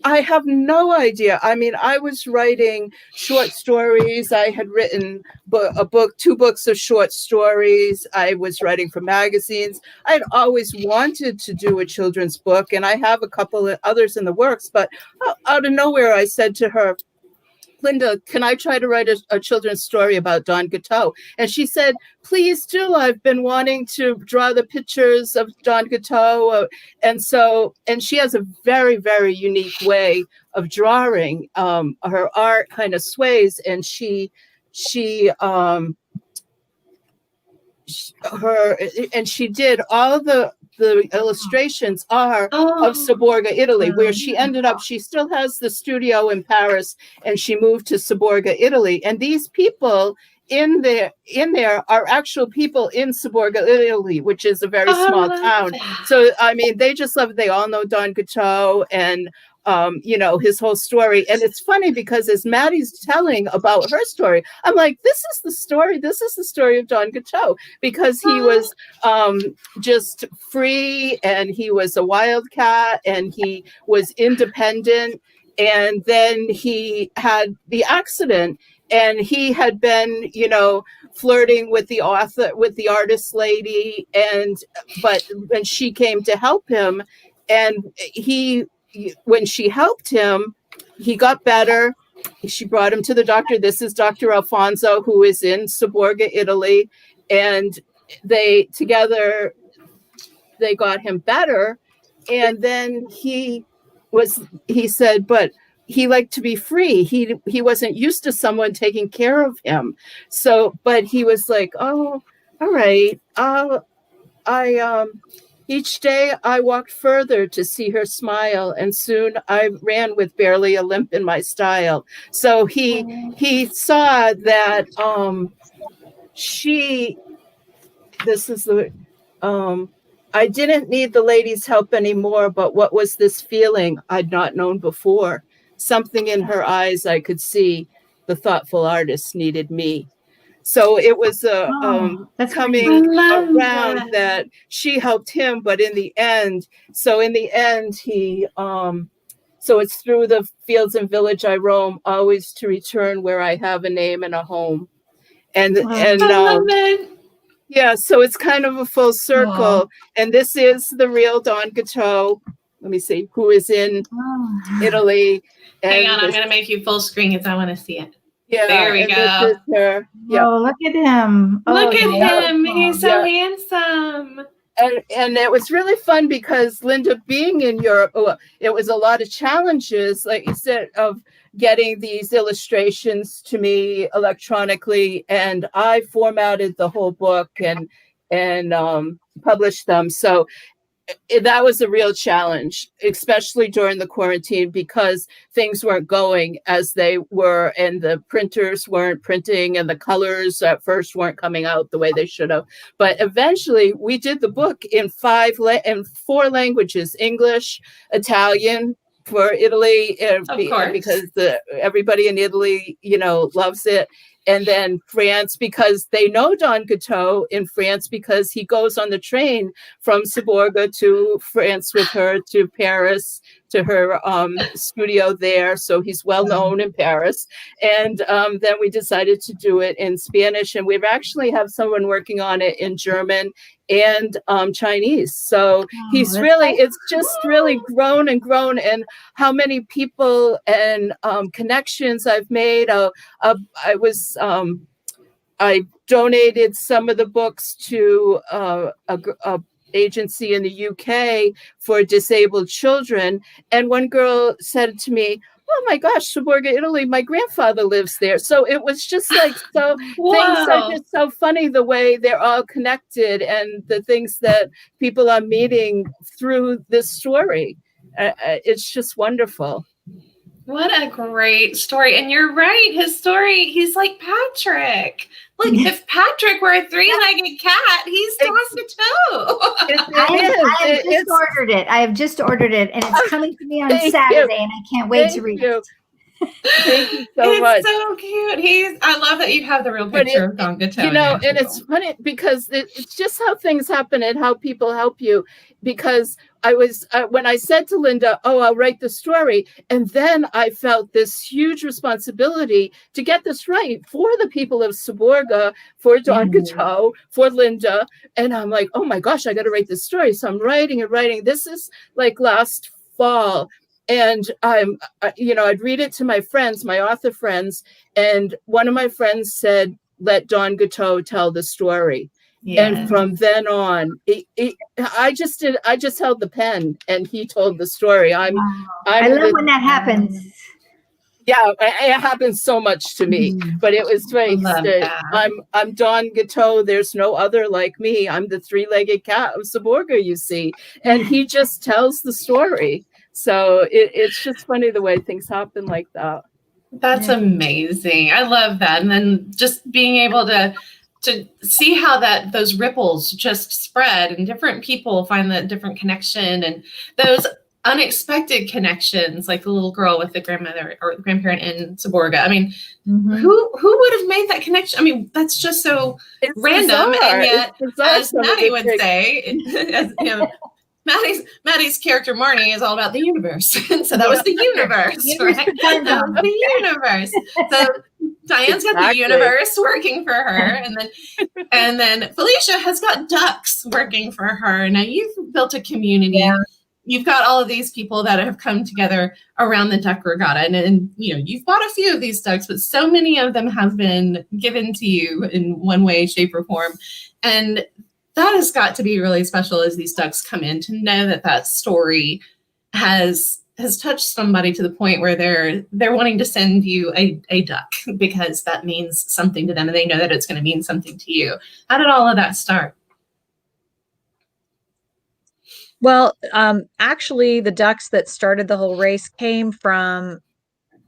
I have no idea. I mean, I was writing short stories. I had written 2 books of short stories. I was writing for magazines. I had always wanted to do a children's book, and I have a couple of others in the works. But out of nowhere, I said to her, Linda, can I try to write a children's story about Don Gateau? And she said, please do. I've been wanting to draw the pictures of Don Gateau. And she has a very, very unique way of drawing. Her art kind of sways, and she did all the illustrations are of Saborga, Italy, where she ended up. She still has the studio in Paris, and she moved to Saborga, Italy. And these people in there are actual people in Saborga, Italy, which is a very small town. That. So, I mean, they just love it. They all know Don Gateau and his whole story. And it's funny because as Maddie's telling about her story, I'm like, this is the story of Don Gateau, because he was just free, and he was a wildcat, and he was independent. And then he had the accident, and he had been, flirting with the artist lady, but when she came to help him, and when she helped him, he got better. She brought him to the doctor. This is Dr. Alfonso, who is in Saborga, Italy. And they got him better. And then he said, but he liked to be free. He wasn't used to someone taking care of him. So, but he was like, oh, all right. Each day I walked further to see her smile, and soon I ran with barely a limp in my style. So he saw that I didn't need the lady's help anymore, but what was this feeling I'd not known before? Something in her eyes I could see. The thoughtful artist needed me. So it was that's coming great. around that she helped him, but in the end, he so it's through the fields and village I roam, always to return where I have a name and a home. And I love it. yeah, so it's kind of a full circle. And this is the real Don Gateau. Let me see, who is in Italy. Hang on, I'm going to make you full screen because I want to see it. Yeah, there we and go. This is her. Yeah. Oh, look at him. Look at yeah. him. He's so handsome. And it was really fun because Linda being in Europe, it was a lot of challenges, like you said, of getting these illustrations to me electronically. And I formatted the whole book and published them. So that was a real challenge, especially during the quarantine, because things weren't going as they were and the printers weren't printing and the colors at first weren't coming out the way they should have. But eventually we did the book in 4 languages: English, Italian for Italy, because everybody in Italy, loves it. And then France, because they know Don Gateau in France, because he goes on the train from Seborga to France with her, to Paris, to her studio there. So he's well known in Paris. And then we decided to do it in Spanish. And we actually have someone working on it in German and Chinese. So it's just really grown and grown. And how many people and connections I've made. I donated some of the books to a agency in the UK for disabled children. And one girl said to me, "Oh my gosh, Seborga, Italy, my grandfather lives there." So it was just like, so things are just so funny the way they're all connected and the things that people are meeting through this story. It's just wonderful. What a great story. And you're right. His story, he's like Patrick. Look, if Patrick were a 3-legged cat, he's Don Gateau. I have just ordered it, and it's coming to me on Saturday, and I can't wait to read it. Thank you so much. It's so cute. I love that you have the real picture of Don Gateau. And it's funny because it's just how things happen and how people help you. Because I was, when I said to Linda, I'll write the story. And then I felt this huge responsibility to get this right for the people of Seborga, for Don Gateau, for Linda. And I'm like, oh my gosh, I got to write this story. So I'm writing and writing. This is like last fall. And I'd read it to my friends, my author friends. And one of my friends said, let Don Gateau tell the story. Yes. And from then on, I just held the pen and he told the story. I love when that happens. Yeah, it happens so much to me, but it was very. I'm Don Gateau. There's no other like me. I'm the 3-legged cat of Seborga, you see, and he just tells the story. So it's just funny the way things happen like that. That's amazing. I love that, and then just being able to see how those ripples just spread and different people find that different connection and those unexpected connections, like the little girl with the grandmother or the grandparent in Seborga. I mean, who would have made that connection? I mean, that's just so random. Bizarre. And yet, as Maddie would say, Maddie's character Marnie is all about the universe. So that was the universe, right? The universe. So Diane's got the universe working for her, and then Felicia has got ducks working for her. Now you've built a community. Yeah. You've got all of these people that have come together around the duck regatta, and you've bought a few of these ducks, but so many of them have been given to you in one way, shape, or form, and that has got to be really special as these ducks come in, to know that story has touched somebody to the point where they're wanting to send you a duck because that means something to them and they know that it's going to mean something to you. How did all of that start? Well, actually, the ducks that started the whole race came from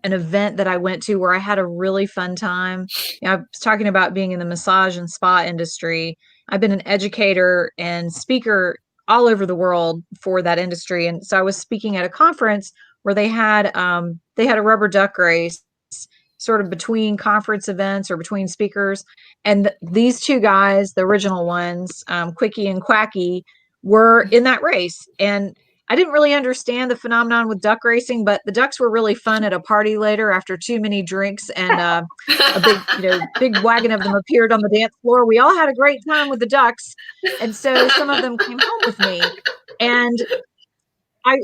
an event that I went to where I had a really fun time. I was talking about being in the massage and spa industry. I've been an educator and speaker all over the world for that industry. And so I was speaking at a conference where they had a rubber duck race sort of between conference events or between speakers. And these two guys, the original ones, Quickie and Quacky, were in that race. And I didn't really understand the phenomenon with duck racing, but the ducks were really fun at a party later after too many drinks, and a big wagon of them appeared on the dance floor. We all had a great time with the ducks, and so some of them came home with me, and I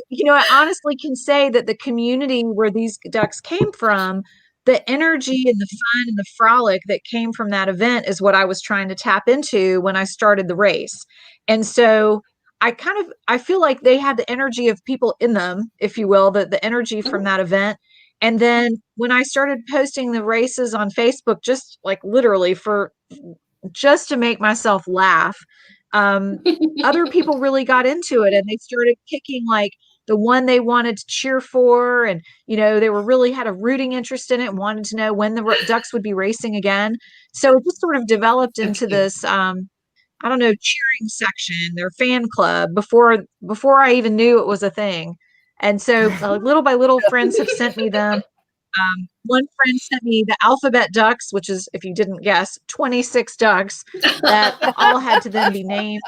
honestly can say that the community where these ducks came from, the energy and the fun and the frolic that came from that event is what I was trying to tap into when I started the race. And so I feel like they had the energy of people in them, if you will, the energy from that event. And then when I started posting the races on Facebook, just like literally just to make myself laugh, other people really got into it, and they started picking like the one they wanted to cheer for, and they were really had a rooting interest in it and wanted to know when the ducks would be racing again. So it just sort of developed into this I don't know, cheering section, their fan club, before I even knew it was a thing. And so little by little, friends have sent me them. One friend sent me the alphabet ducks, which is, if you didn't guess, 26 ducks that all had to then be named.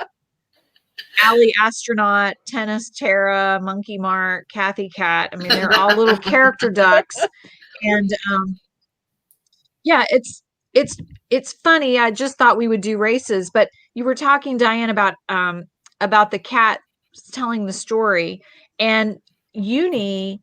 Allie Astronaut, Tennis Tara, Monkey Mark, Kathy Cat. I mean, they're all little character ducks. And yeah, it's funny. I just thought we would do races, but you were talking, Diane, about the cat telling the story, and Uni,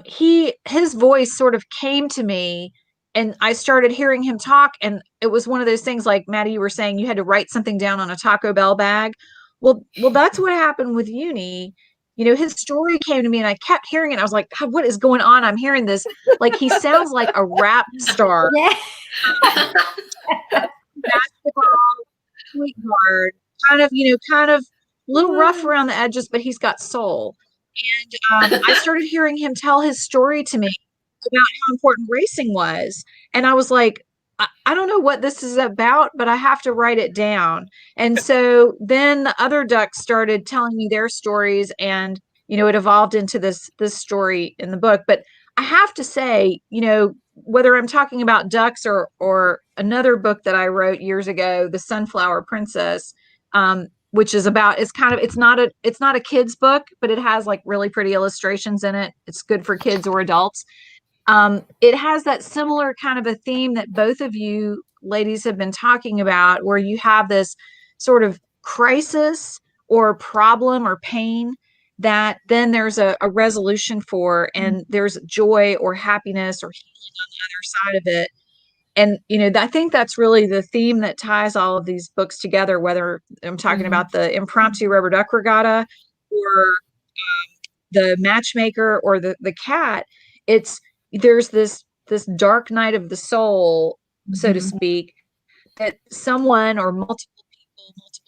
his voice sort of came to me, and I started hearing him talk, and it was one of those things like, Maddie, you were saying you had to write something down on a Taco Bell bag. Well, that's what happened with Uni. His story came to me, and I kept hearing it. I was like, God, what is going on? I'm hearing this. Like, he sounds like a rap star. Yeah. Basketball, sweetheart, kind of a little rough around the edges, but he's got soul. And I started hearing him tell his story to me about how important racing was. And I was like, I don't know what this is about, but I have to write it down. And so then the other ducks started telling me their stories, and it evolved into this story in the book. But I have to say, whether I'm talking about ducks or another book that I wrote years ago, The Sunflower Princess, which is about, it's not a kid's book, but it has like really pretty illustrations in it. It's good for kids or adults. It has that similar kind of a theme that both of you ladies have been talking about, where you have this sort of crisis or problem or pain that then there's a resolution for, and there's joy or happiness or healing on the other side of it. And I think that's really the theme that ties all of these books together, whether I'm talking about the impromptu rubber duck regatta or the matchmaker or the cat. There's this dark night of the soul, so to speak, that someone or multiple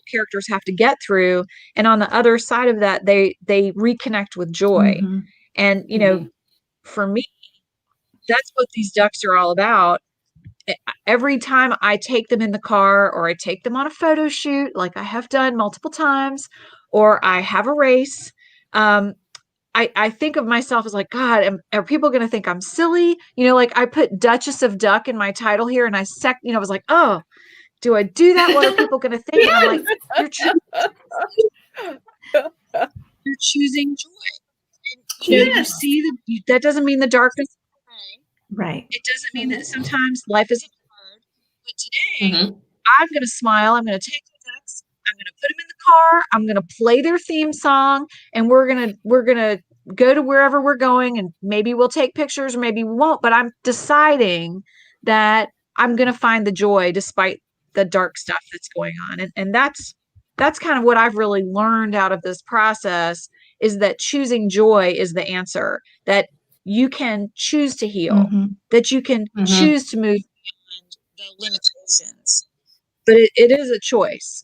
characters have to get through, and on the other side of that, they reconnect with joy. And for me, that's what these ducks are all about. Every time I take them in the car, or I take them on a photo shoot, like I have done multiple times, or I have a race, I think of myself as like, God, are people going to think I'm silly? Like I put Duchess of Duck in my title here, and I was like, oh, do I do that? What are people going to think? And I'm like, you're choosing joy. And, you see that doesn't mean the darkness. Right. It doesn't mean that sometimes life isn't hard. But today, I'm going to smile. I'm going to take the ducks. I'm going to put them in the car. I'm going to play their theme song, and we're going to go to wherever we're going, and maybe we'll take pictures, or maybe we won't. But I'm deciding that I'm going to find the joy despite the dark stuff that's going on. And that's kind of what I've really learned out of this process, is that choosing joy is the answer, that you can choose to heal, that you can choose to move beyond the limitations, but it is a choice.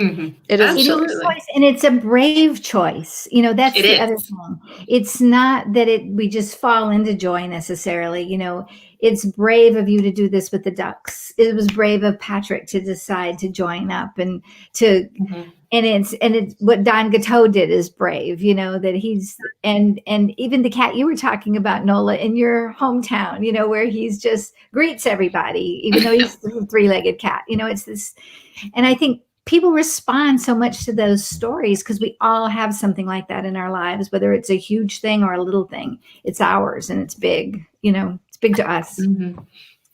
Mhm. It is a It is a Absolutely. choice, and it's a brave choice. That's It the is. other thing. It's not that we just fall into joy necessarily. It's brave of you to do this with the ducks. It was brave of Patrick to decide to join up and to, Mhm. and it's what Don Gateau did is brave. That he's and even the cat you were talking about, Nola, in your hometown. Where he's just greets everybody, even though he's a three-legged cat. It's this, and I think people respond so much to those stories because we all have something like that in our lives, whether it's a huge thing or a little thing. It's ours and it's big. It's big to us. Mhm.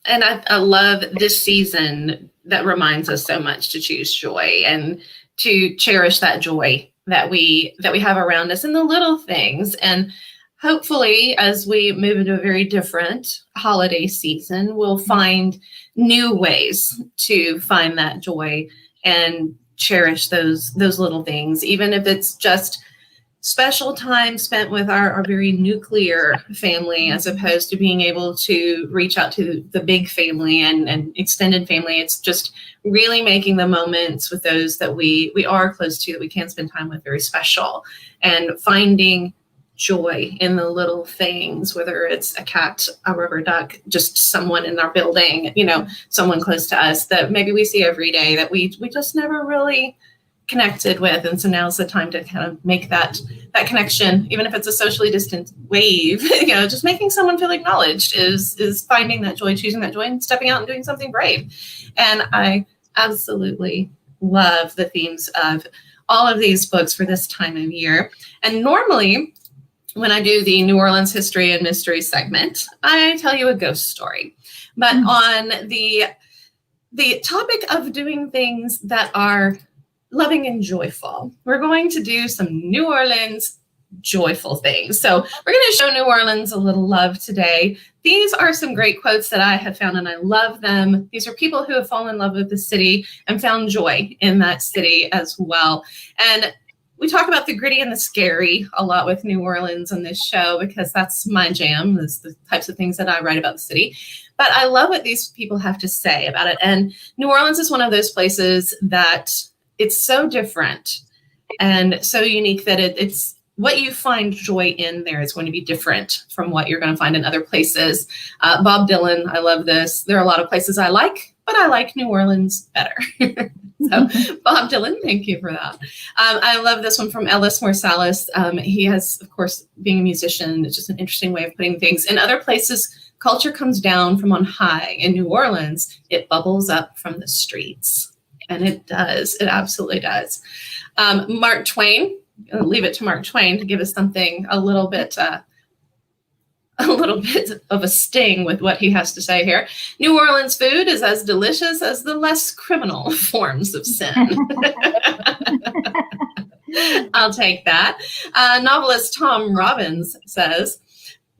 And I love this season that reminds us so much to choose joy and to cherish that joy that we have around us in the little things. And hopefully, as we move into a very different holiday season, we'll find new ways to find that joy and cherish those little things, even if it's just special time spent with our very nuclear family, as opposed to being able to reach out to the big family and extended family. It's just really making the moments with those that we are close to, that we can spend time with, very special, and finding joy in the little things, whether it's a cat, a rubber duck, just someone in our building, someone close to us that maybe we see every day that we just never really connected with. And so now's the time to kind of make that connection, even if it's a socially distant wave. Just making someone feel acknowledged is finding that joy, choosing that joy, and stepping out and doing something brave. And I absolutely love the themes of all of these books for this time of year. And normally, when I do the New Orleans History and Mystery segment, I tell you a ghost story. But on the topic of doing things that are loving and joyful, we're going to do some New Orleans joyful things. So we're going to show New Orleans a little love today. These are some great quotes that I have found, and I love them. These are people who have fallen in love with the city and found joy in that city as well. And we talk about the gritty and the scary a lot with New Orleans on this show, because that's my jam, is the types of things that I write about the city. But I love what these people have to say about it. And New Orleans is one of those places that it's so different and so unique that it's what you find joy in there is going to be different from what you're going to find in other places. Bob Dylan, I love this. There are a lot of places I like, but I like New Orleans better. So Bob Dylan, thank you for that. I love this one from Ellis Marsalis. He has, of course, being a musician, it's just an interesting way of putting things. In other places, culture comes down from on high. In New Orleans, it bubbles up from the streets. And it does. It absolutely does. Mark Twain, I'll leave it to Mark Twain to give us something a little bit of a sting with what he has to say here. New Orleans food is as delicious as the less criminal forms of sin. I'll take that. Novelist Tom Robbins says,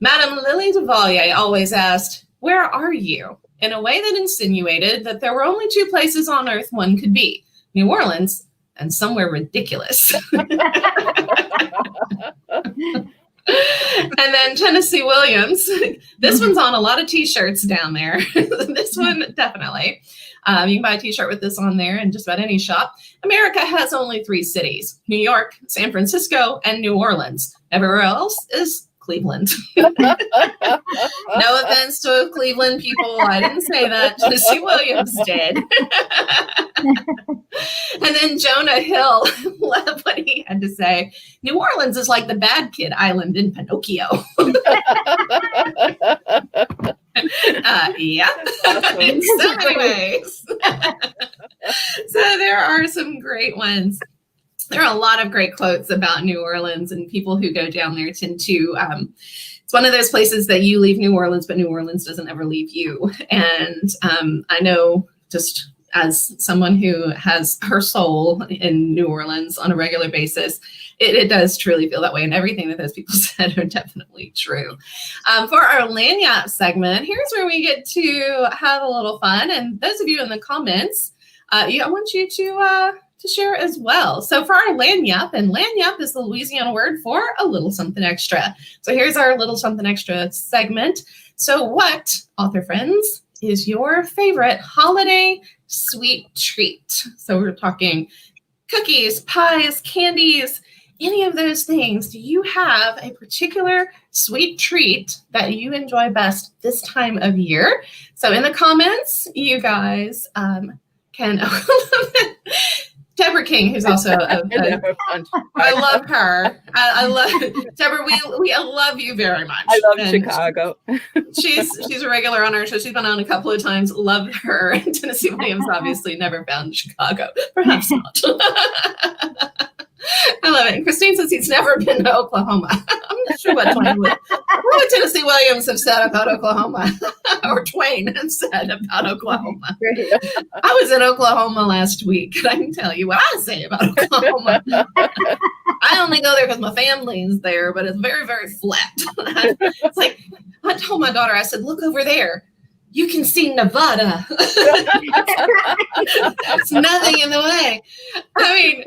Madame Lily de Valier always asked, "Where are you?" in a way that insinuated that there were only two places on earth one could be, New Orleans and somewhere ridiculous. And then Tennessee Williams, this one's on a lot of t-shirts down there. This one, definitely. You can buy a t-shirt with this on there in just about any shop. America has only 3 cities, New York, San Francisco, and New Orleans. Everywhere else is Cleveland. No offense to Cleveland people. I didn't say that. Tennessee Williams did. And then Jonah Hill, love what he had to say. New Orleans is like the bad kid island in Pinocchio. Yeah. In so many ways. So there are some great ones. There are a lot of great quotes about New Orleans, and people who go down there tend to, it's one of those places that you leave New Orleans, but New Orleans doesn't ever leave you. And I know, just as someone who has her soul in New Orleans on a regular basis, it does truly feel that way. And everything that those people said are definitely true. For our Lagniappe segment, here's where we get to have a little fun. And those of you in the comments, I want you to share as well. So for our lagniappe, and lagniappe is the Louisiana word for a little something extra. So here's our little something extra segment. So what, author friends, is your favorite holiday sweet treat? So we're talking cookies, pies, candies, any of those things, do you have a particular sweet treat that you enjoy best this time of year? So in the comments, you guys can, Deborah King, who's also I love her. I love Deborah. We love you very much. I love And Chicago. She's a regular on our show. She's been on a couple of times. Love her. And Tennessee Williams obviously never found Chicago. Perhaps not. I love it. And Christine says he's never been to Oklahoma. I'm not sure what Tennessee Williams have said about Oklahoma, or Twain has said about Oklahoma. I was in Oklahoma last week, and I can tell you what I say about Oklahoma. I only go there because my family's there, but it's very, very flat. It's like, I told my daughter, I said, look over there. You can see Nevada. There's nothing in the way. I mean,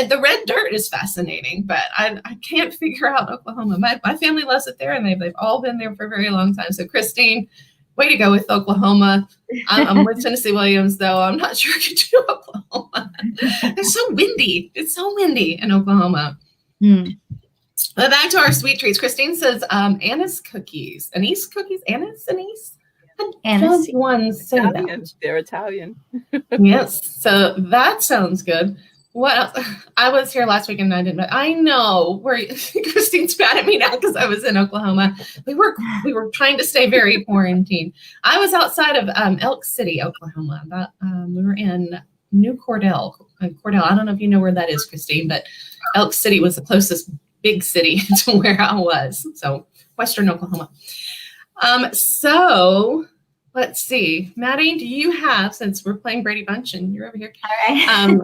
the red dirt is fascinating, but I can't figure out Oklahoma. My family loves it there, and they've all been there for a very long time. So, Christine, way to go with Oklahoma. I'm with Tennessee Williams, though. I'm not sure I could do Oklahoma. It's so windy. It's so windy in Oklahoma. But back to our sweet treats. Christine says anise cookies. Anise cookies? Anise? Anise. Ones say Italian. that. They're Italian. Yes. So that sounds good. What else? I was here last week and I didn't. I know where Christine's mad at me now because I was in Oklahoma. We were trying to stay very quarantined. I was outside of Elk City, Oklahoma. We were in New Cordell. Cordell. I don't know if you know where that is, Christine, but Elk City was the closest big city to where I was. So Western Oklahoma. So let's see, Maddie, do you have, since we're playing Brady Bunch and you're over here, All right.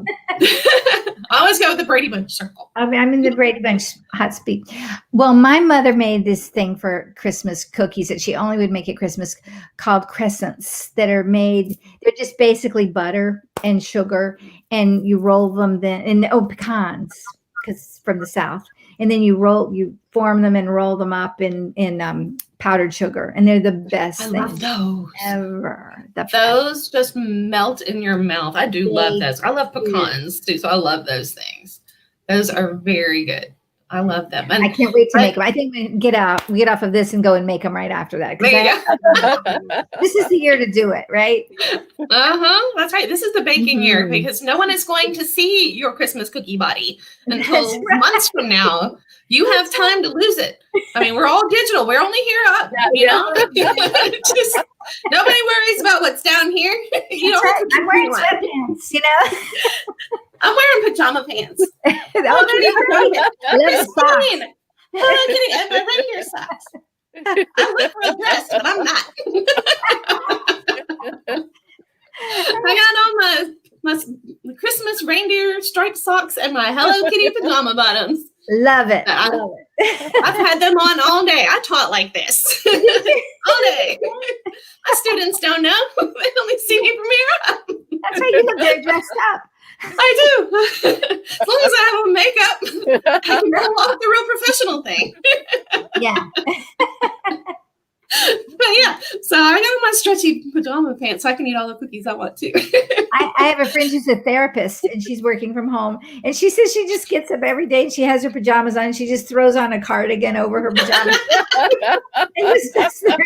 I always go with the Brady Bunch circle. I'm in the Brady Bunch hot speak. Well, my mother made this thing for Christmas cookies that she only would make at Christmas called crescents that are made. They're just basically butter and sugar, and you roll them then, and pecans, because from the South. And then you form them and roll them up in powdered sugar, and they're the best I thing love those ever. Those just melt in your mouth. I do love those. I love pecans too, so I love those things. Those are very good. I love them. And I can't wait to make them. I think we get off of this and go and make them right after that. This is the year to do it, right? That's right. This is the baking year, because no one is going to see your Christmas cookie body until months from now. You have time to lose it. I mean, we're all digital. We're only here up, you know. Just nobody worries about what's down here. You know, I'm wearing sweatpants, you know. I'm wearing pajama pants. And my reindeer socks. I look for a dress, but I'm not. I got on my Christmas reindeer striped socks and my Hello Kitty pajama bottoms. Love it. I've had them on all day. I taught like this all day. My students don't know. They only see me from here up. That's why you look very dressed up. I do. As long as I have on makeup, I can pull off the real professional thing. Yeah. But yeah, so I got on my stretchy pajama pants so I can eat all the cookies I want to. I have a friend who's a therapist, and she's working from home, and she says she just gets up every day and she has her pajamas on and she just throws on a cardigan over her pajamas. And just does their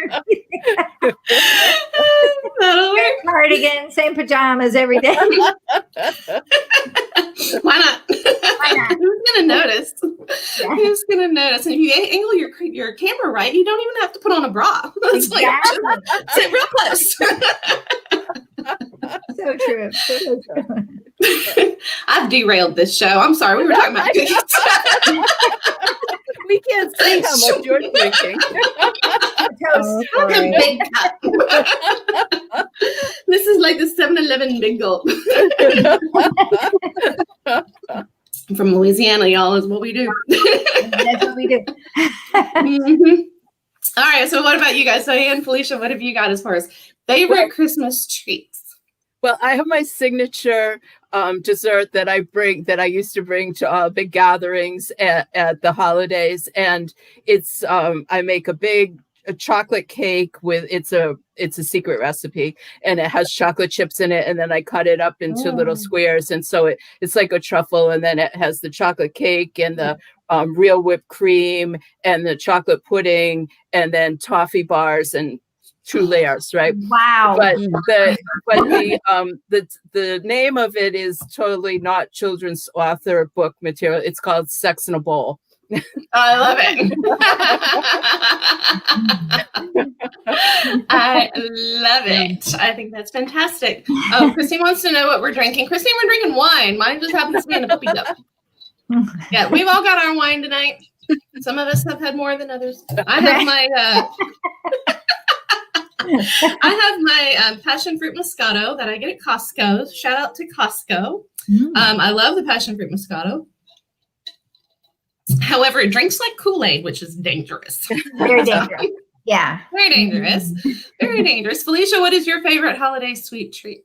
cardigan, same pajamas every day. Why not? Why not? Who's gonna notice? Yeah. Who's gonna notice? And if you angle your camera right, you don't even have to put on a bra. It's Exactly. like sit real close. So true. So true. I've derailed this show. I'm sorry. We were talking about cookies. We can't see how much you're drinking. Like a big cup. This is like the 7-Eleven big gulp. From Louisiana, y'all, is what we do. That's what we do. All right. So what about you guys? Diane, Felicia, what have you got as far as favorite Christmas treats? Well, I have my signature dessert that I used to bring to big gatherings at the holidays. And it's, I make a big a chocolate cake with it's a secret recipe, and it has chocolate chips in it, and then I cut it up into little squares, and so it's like a truffle, and then it has the chocolate cake and the real whipped cream and the chocolate pudding, and then toffee bars and 2 layers, right? Wow. But the name of it is totally not children's author book material. It's called Sex in a Bowl. I love it. I love it. I think that's fantastic. Oh, Christine wants to know what we're drinking. Christine, we're drinking wine. Mine just happens to be in a puppy cup. Yeah, we've all got our wine tonight. Some of us have had more than others. I have my passion fruit Moscato that I get at Costco. Shout out to Costco. I love the passion fruit Moscato. However, it drinks like Kool-Aid, which is dangerous. Very dangerous. Yeah. Very dangerous. Very dangerous. Felicia, what is your favorite holiday sweet treat?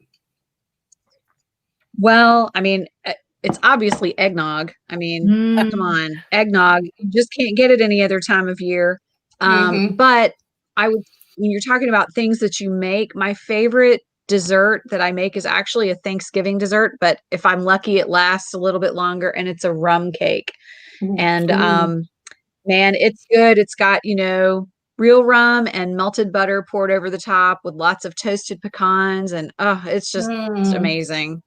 Well, I mean, it's obviously eggnog. I mean, come on, eggnog. You just can't get it any other time of year. But when you're talking about things that you make, my favorite dessert that I make is actually a Thanksgiving dessert. But if I'm lucky, it lasts a little bit longer, and it's a rum cake. And man, it's good. It's got, real rum and melted butter poured over the top with lots of toasted pecans, and it's just it's amazing.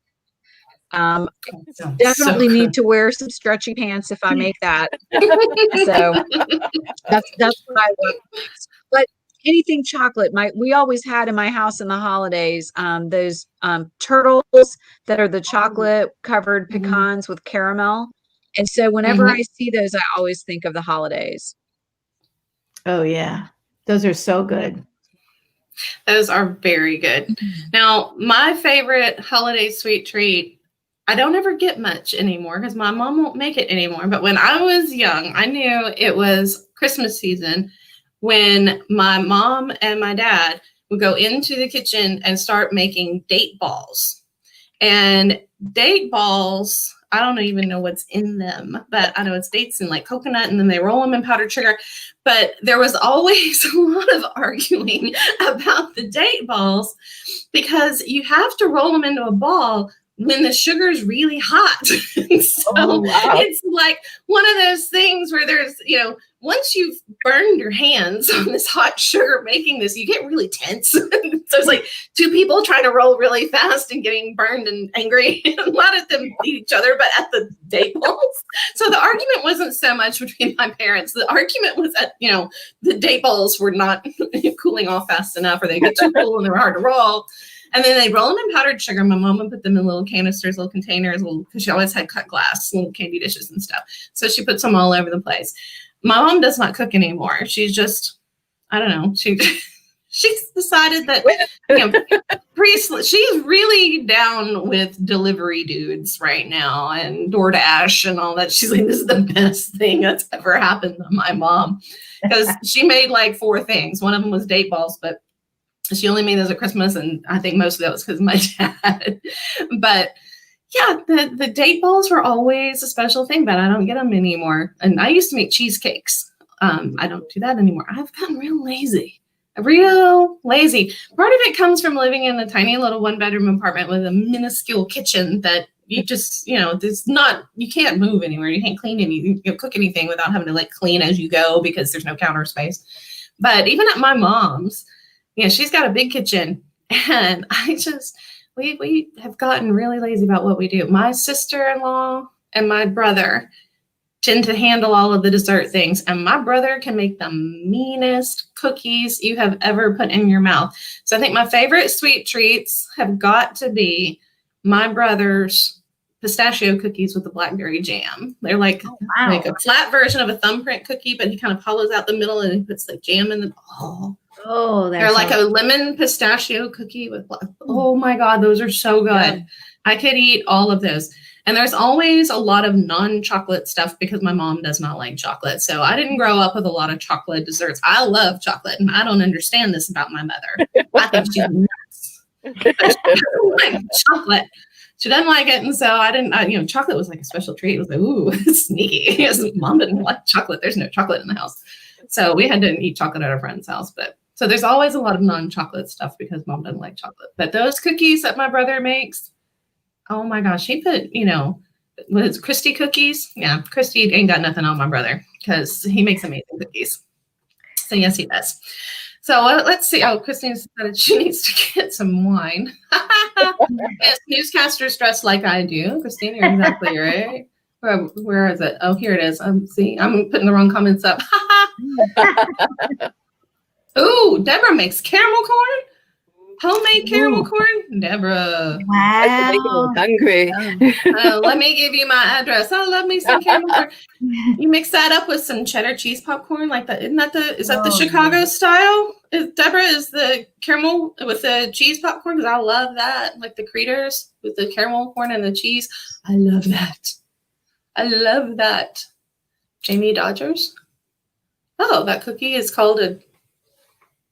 Definitely need to wear some stretchy pants if I make that. So that's what I love. But anything chocolate, we always had in my house in the holidays those turtles that are the chocolate covered pecans with caramel. And so whenever I see those, I always think of the holidays. Oh, yeah. Those are so good. Those are very good. Now, my favorite holiday sweet treat, I don't ever get much anymore because my mom won't make it anymore. But when I was young, I knew it was Christmas season when my mom and my dad would go into the kitchen and start making date balls. And date balls, I don't even know what's in them, but I know it's dates and like coconut, and then they roll them in powdered sugar. But there was always a lot of arguing about the date balls because you have to roll them into a ball when the sugar's really hot. So it's like one of those things where there's, once you've burned your hands on this hot sugar making this, you get really tense. So it's like 2 people trying to roll really fast and getting burned and angry. A lot of them beat each other, but at the date balls. So the argument wasn't so much between my parents. The argument was that, the date balls were not cooling off fast enough, or they get too cool and they were hard to roll. And then they roll them in powdered sugar. My mom would put them in little canisters, little containers, because she always had cut glass, little candy dishes and stuff. So she puts them all over the place. My mom does not cook anymore. She's just, I don't know. She's decided that, she's really down with delivery dudes right now and DoorDash and all that. She's like, this is the best thing that's ever happened to my mom. Because she made like 4 things. One of them was date balls, but she only made those at Christmas, and I think most of that was because of my dad. But yeah, the date balls were always a special thing, but I don't get them anymore. And I used to make cheesecakes. I don't do that anymore. I've gotten real lazy. Part of it comes from living in a tiny little 1-bedroom apartment with a minuscule kitchen that you just, you can't move anywhere. You can't clean anything, cook anything without having to clean as you go because there's no counter space. But even at my mom's, she's got a big kitchen, and we have gotten really lazy about what we do. My sister-in-law and my brother tend to handle all of the dessert things, and my brother can make the meanest cookies you have ever put in your mouth. So I think my favorite sweet treats have got to be my brother's pistachio cookies with the blackberry jam. They're like a flat version of a thumbprint cookie, but he kind of hollows out the middle and he puts the jam in them. They're like a lemon pistachio cookie with oh my God, those are so good. Yeah. I could eat all of those. And there's always a lot of non-chocolate stuff because my mom does not like chocolate. So I didn't grow up with a lot of chocolate desserts. I love chocolate, and I don't understand this about my mother. I think she's nuts. She doesn't like chocolate. She doesn't like it. And so I didn't, chocolate was like a special treat. It was like, ooh, it's sneaky. Mom didn't like chocolate. There's no chocolate in the house. So we had to eat chocolate at a friend's house. But so there's always a lot of non-chocolate stuff because mom doesn't like chocolate. But those cookies that my brother makes, oh my gosh, he put, what is Christy cookies? Yeah, Christy ain't got nothing on my brother because he makes amazing cookies. So yes, he does. So let's see. Oh, Christine said she needs to get some wine. Yes, newscasters dressed like I do. Christine, you're exactly right. Where is it? Oh, here it is. See, I'm putting the wrong comments up. Ooh, Deborah makes caramel corn. Homemade caramel corn, Deborah. That's making me hungry. Let me give you my address. I love me some caramel corn. You mix that up with some cheddar cheese popcorn, like that. Is that the Chicago style? Deborah, is the caramel with the cheese popcorn? Because I love that, like the Creators with the caramel corn and the cheese. I love that. I love that. Jamie Dodgers. Oh, that cookie is called a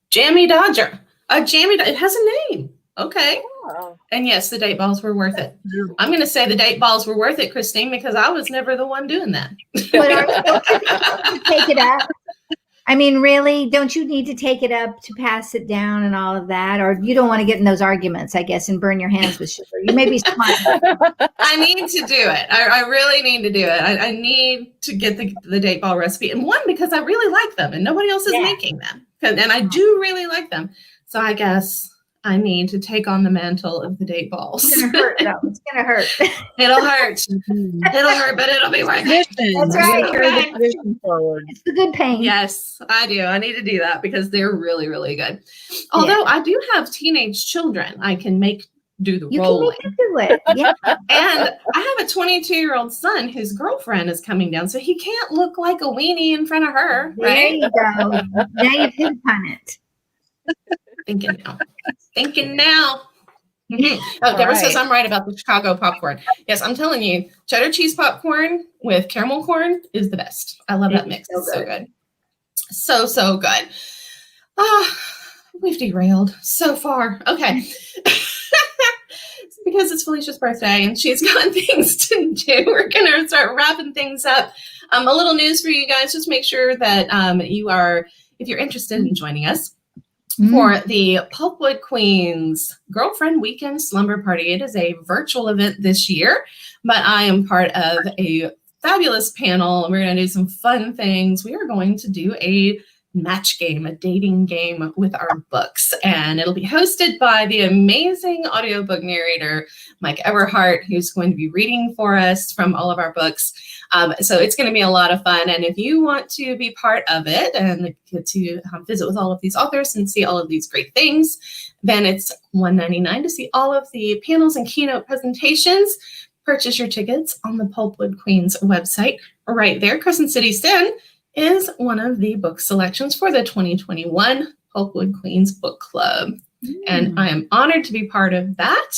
Jammy Dodger. It has a name. Okay. Oh. And yes, the date balls were worth it. I'm going to say the date balls were worth it, Christine, because I was never the one doing that. But are you to take it up? I mean, really, don't you need to take it up to pass it down and all of that? Or you don't want to get in those arguments, I guess, and burn your hands with sugar. You may be smart. I need to do it. I really need to do it. I need to get the date ball recipe. And one, because I really like them and nobody else is making them. And I do really like them. So I guess I need to take on the mantle of the date balls. It's going to hurt, though. It's going to hurt. It'll hurt. It'll hurt, but it'll be worth it. That's right. Carry the tradition forward. It's the good pain. Yes, I do. I need to do that because they're really, really good. Although I do have teenage children, I can do the rolling. You can make them do it. Yeah. And I have a 22-year-old son whose girlfriend is coming down, so he can't look like a weenie in front of her, There right? you go. Now you've hit upon it. Thinking now. Oh, Deborah says I'm right about the Chicago popcorn. Yes, I'm telling you, cheddar cheese popcorn with caramel corn is the best. I love that mix. It's so good. So good. We've derailed so far. Okay. Because it's Felicia's birthday and she's got things to do. We're going to start wrapping things up. A little news for you guys. Just make sure that if you're interested in joining us, for the Pulpwood Queens Girlfriend Weekend Slumber Party. It is a virtual event this year, but I am part of a fabulous panel. We're going to do some fun things. We are going to do a match game, a dating game with our books, and it'll be hosted by the amazing audiobook narrator, Mike Everhart, who's going to be reading for us from all of our books. So it's going to be a lot of fun. And if you want to be part of it and get to visit with all of these authors and see all of these great things, then it's $1.99 to see all of the panels and keynote presentations. Purchase your tickets on the Pulpwood Queens website right there. Crescent City Sin is one of the book selections for the 2021 Pulpwood Queens Book Club. And I am honored to be part of that.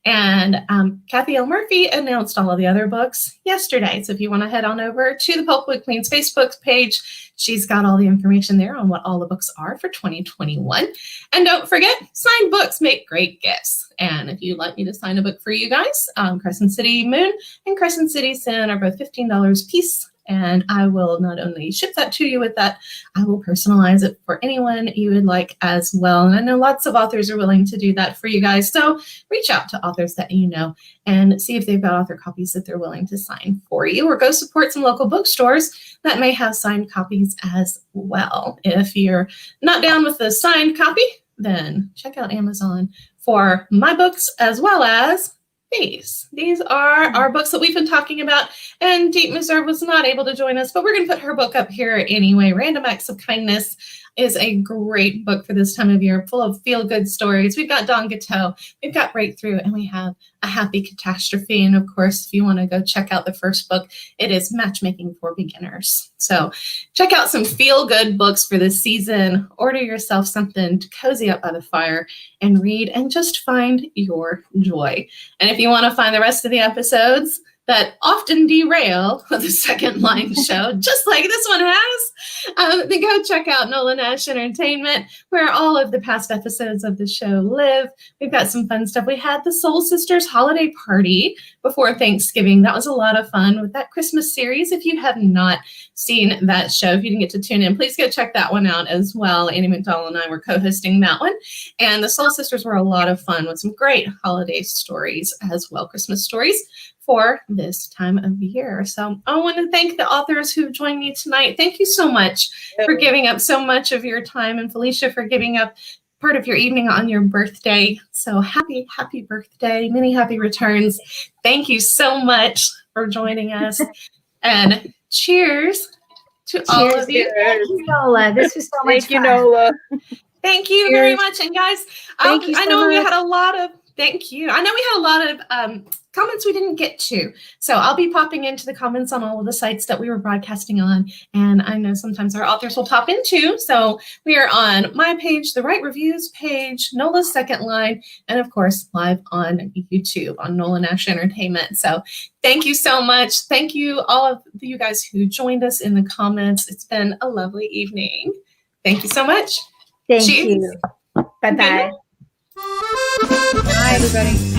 And Kathy L. Murphy announced all of the other books yesterday. So if you want to head on over to the Pulpwood Queens Facebook page, she's got all the information there on what all the books are for 2021. And don't forget, signed books make great gifts. And if you'd like me to sign a book for you guys, Crescent City Moon and Crescent City Sin are both $15 a piece. And I will not only ship that to you with that, I will personalize it for anyone you would like as well. And I know lots of authors are willing to do that for you guys. So reach out to authors that you know and see if they've got author copies that they're willing to sign for you, or go support some local bookstores that may have signed copies as well. If you're not down with the signed copy, then check out Amazon for my books as well as these. These are our books that we've been talking about, and Dete Meserve was not able to join us, but we're going to put her book up here anyway. Random Acts of Kindness is a great book for this time of year, full of feel-good stories. We've got Don Gateau, we've got Breakthrough, and we have A Happy Catastrophe. And of course, if you want to go check out the first book, it is Matchmaking for Beginners. So check out some feel-good books for this season. Order yourself something to cozy up by the fire and read and just find your joy. And if you want to find the rest of the episodes that often derail the Second Line show, just like this one has, then go check out Nola Nash Entertainment, where all of the past episodes of the show live. We've got some fun stuff. We had the Soul Sisters holiday party before Thanksgiving. That was a lot of fun with that Christmas series. If you have not seen that show, if you didn't get to tune in, please go check that one out as well. Annie McDowell and I were co-hosting that one. And the Soul Sisters were a lot of fun with some great holiday stories as well, Christmas stories for this time of year. So I want to thank the authors who joined me tonight. Thank you so much for giving up so much of your time, and Felicia for giving up part of your evening on your birthday. So happy birthday. Many happy returns. Thank you so much for joining us. And cheers to all of you. Thank you, Nola. This was so much Thank you, fun. Nola. Thank you very much. And guys, Thank you so I know we much. had a lot of, thank you. I know we had a lot of comments we didn't get to. So I'll be popping into the comments on all of the sites that we were broadcasting on. And I know sometimes our authors will pop into. So we are on my page, the Write Reviews page, Nola's Second Line, and of course, live on YouTube on Nola Nash Entertainment. So thank you so much. Thank you, all of you guys who joined us in the comments. It's been a lovely evening. Thank you so much. Thank Cheers. you. Bye-bye. Good night. Bye, everybody.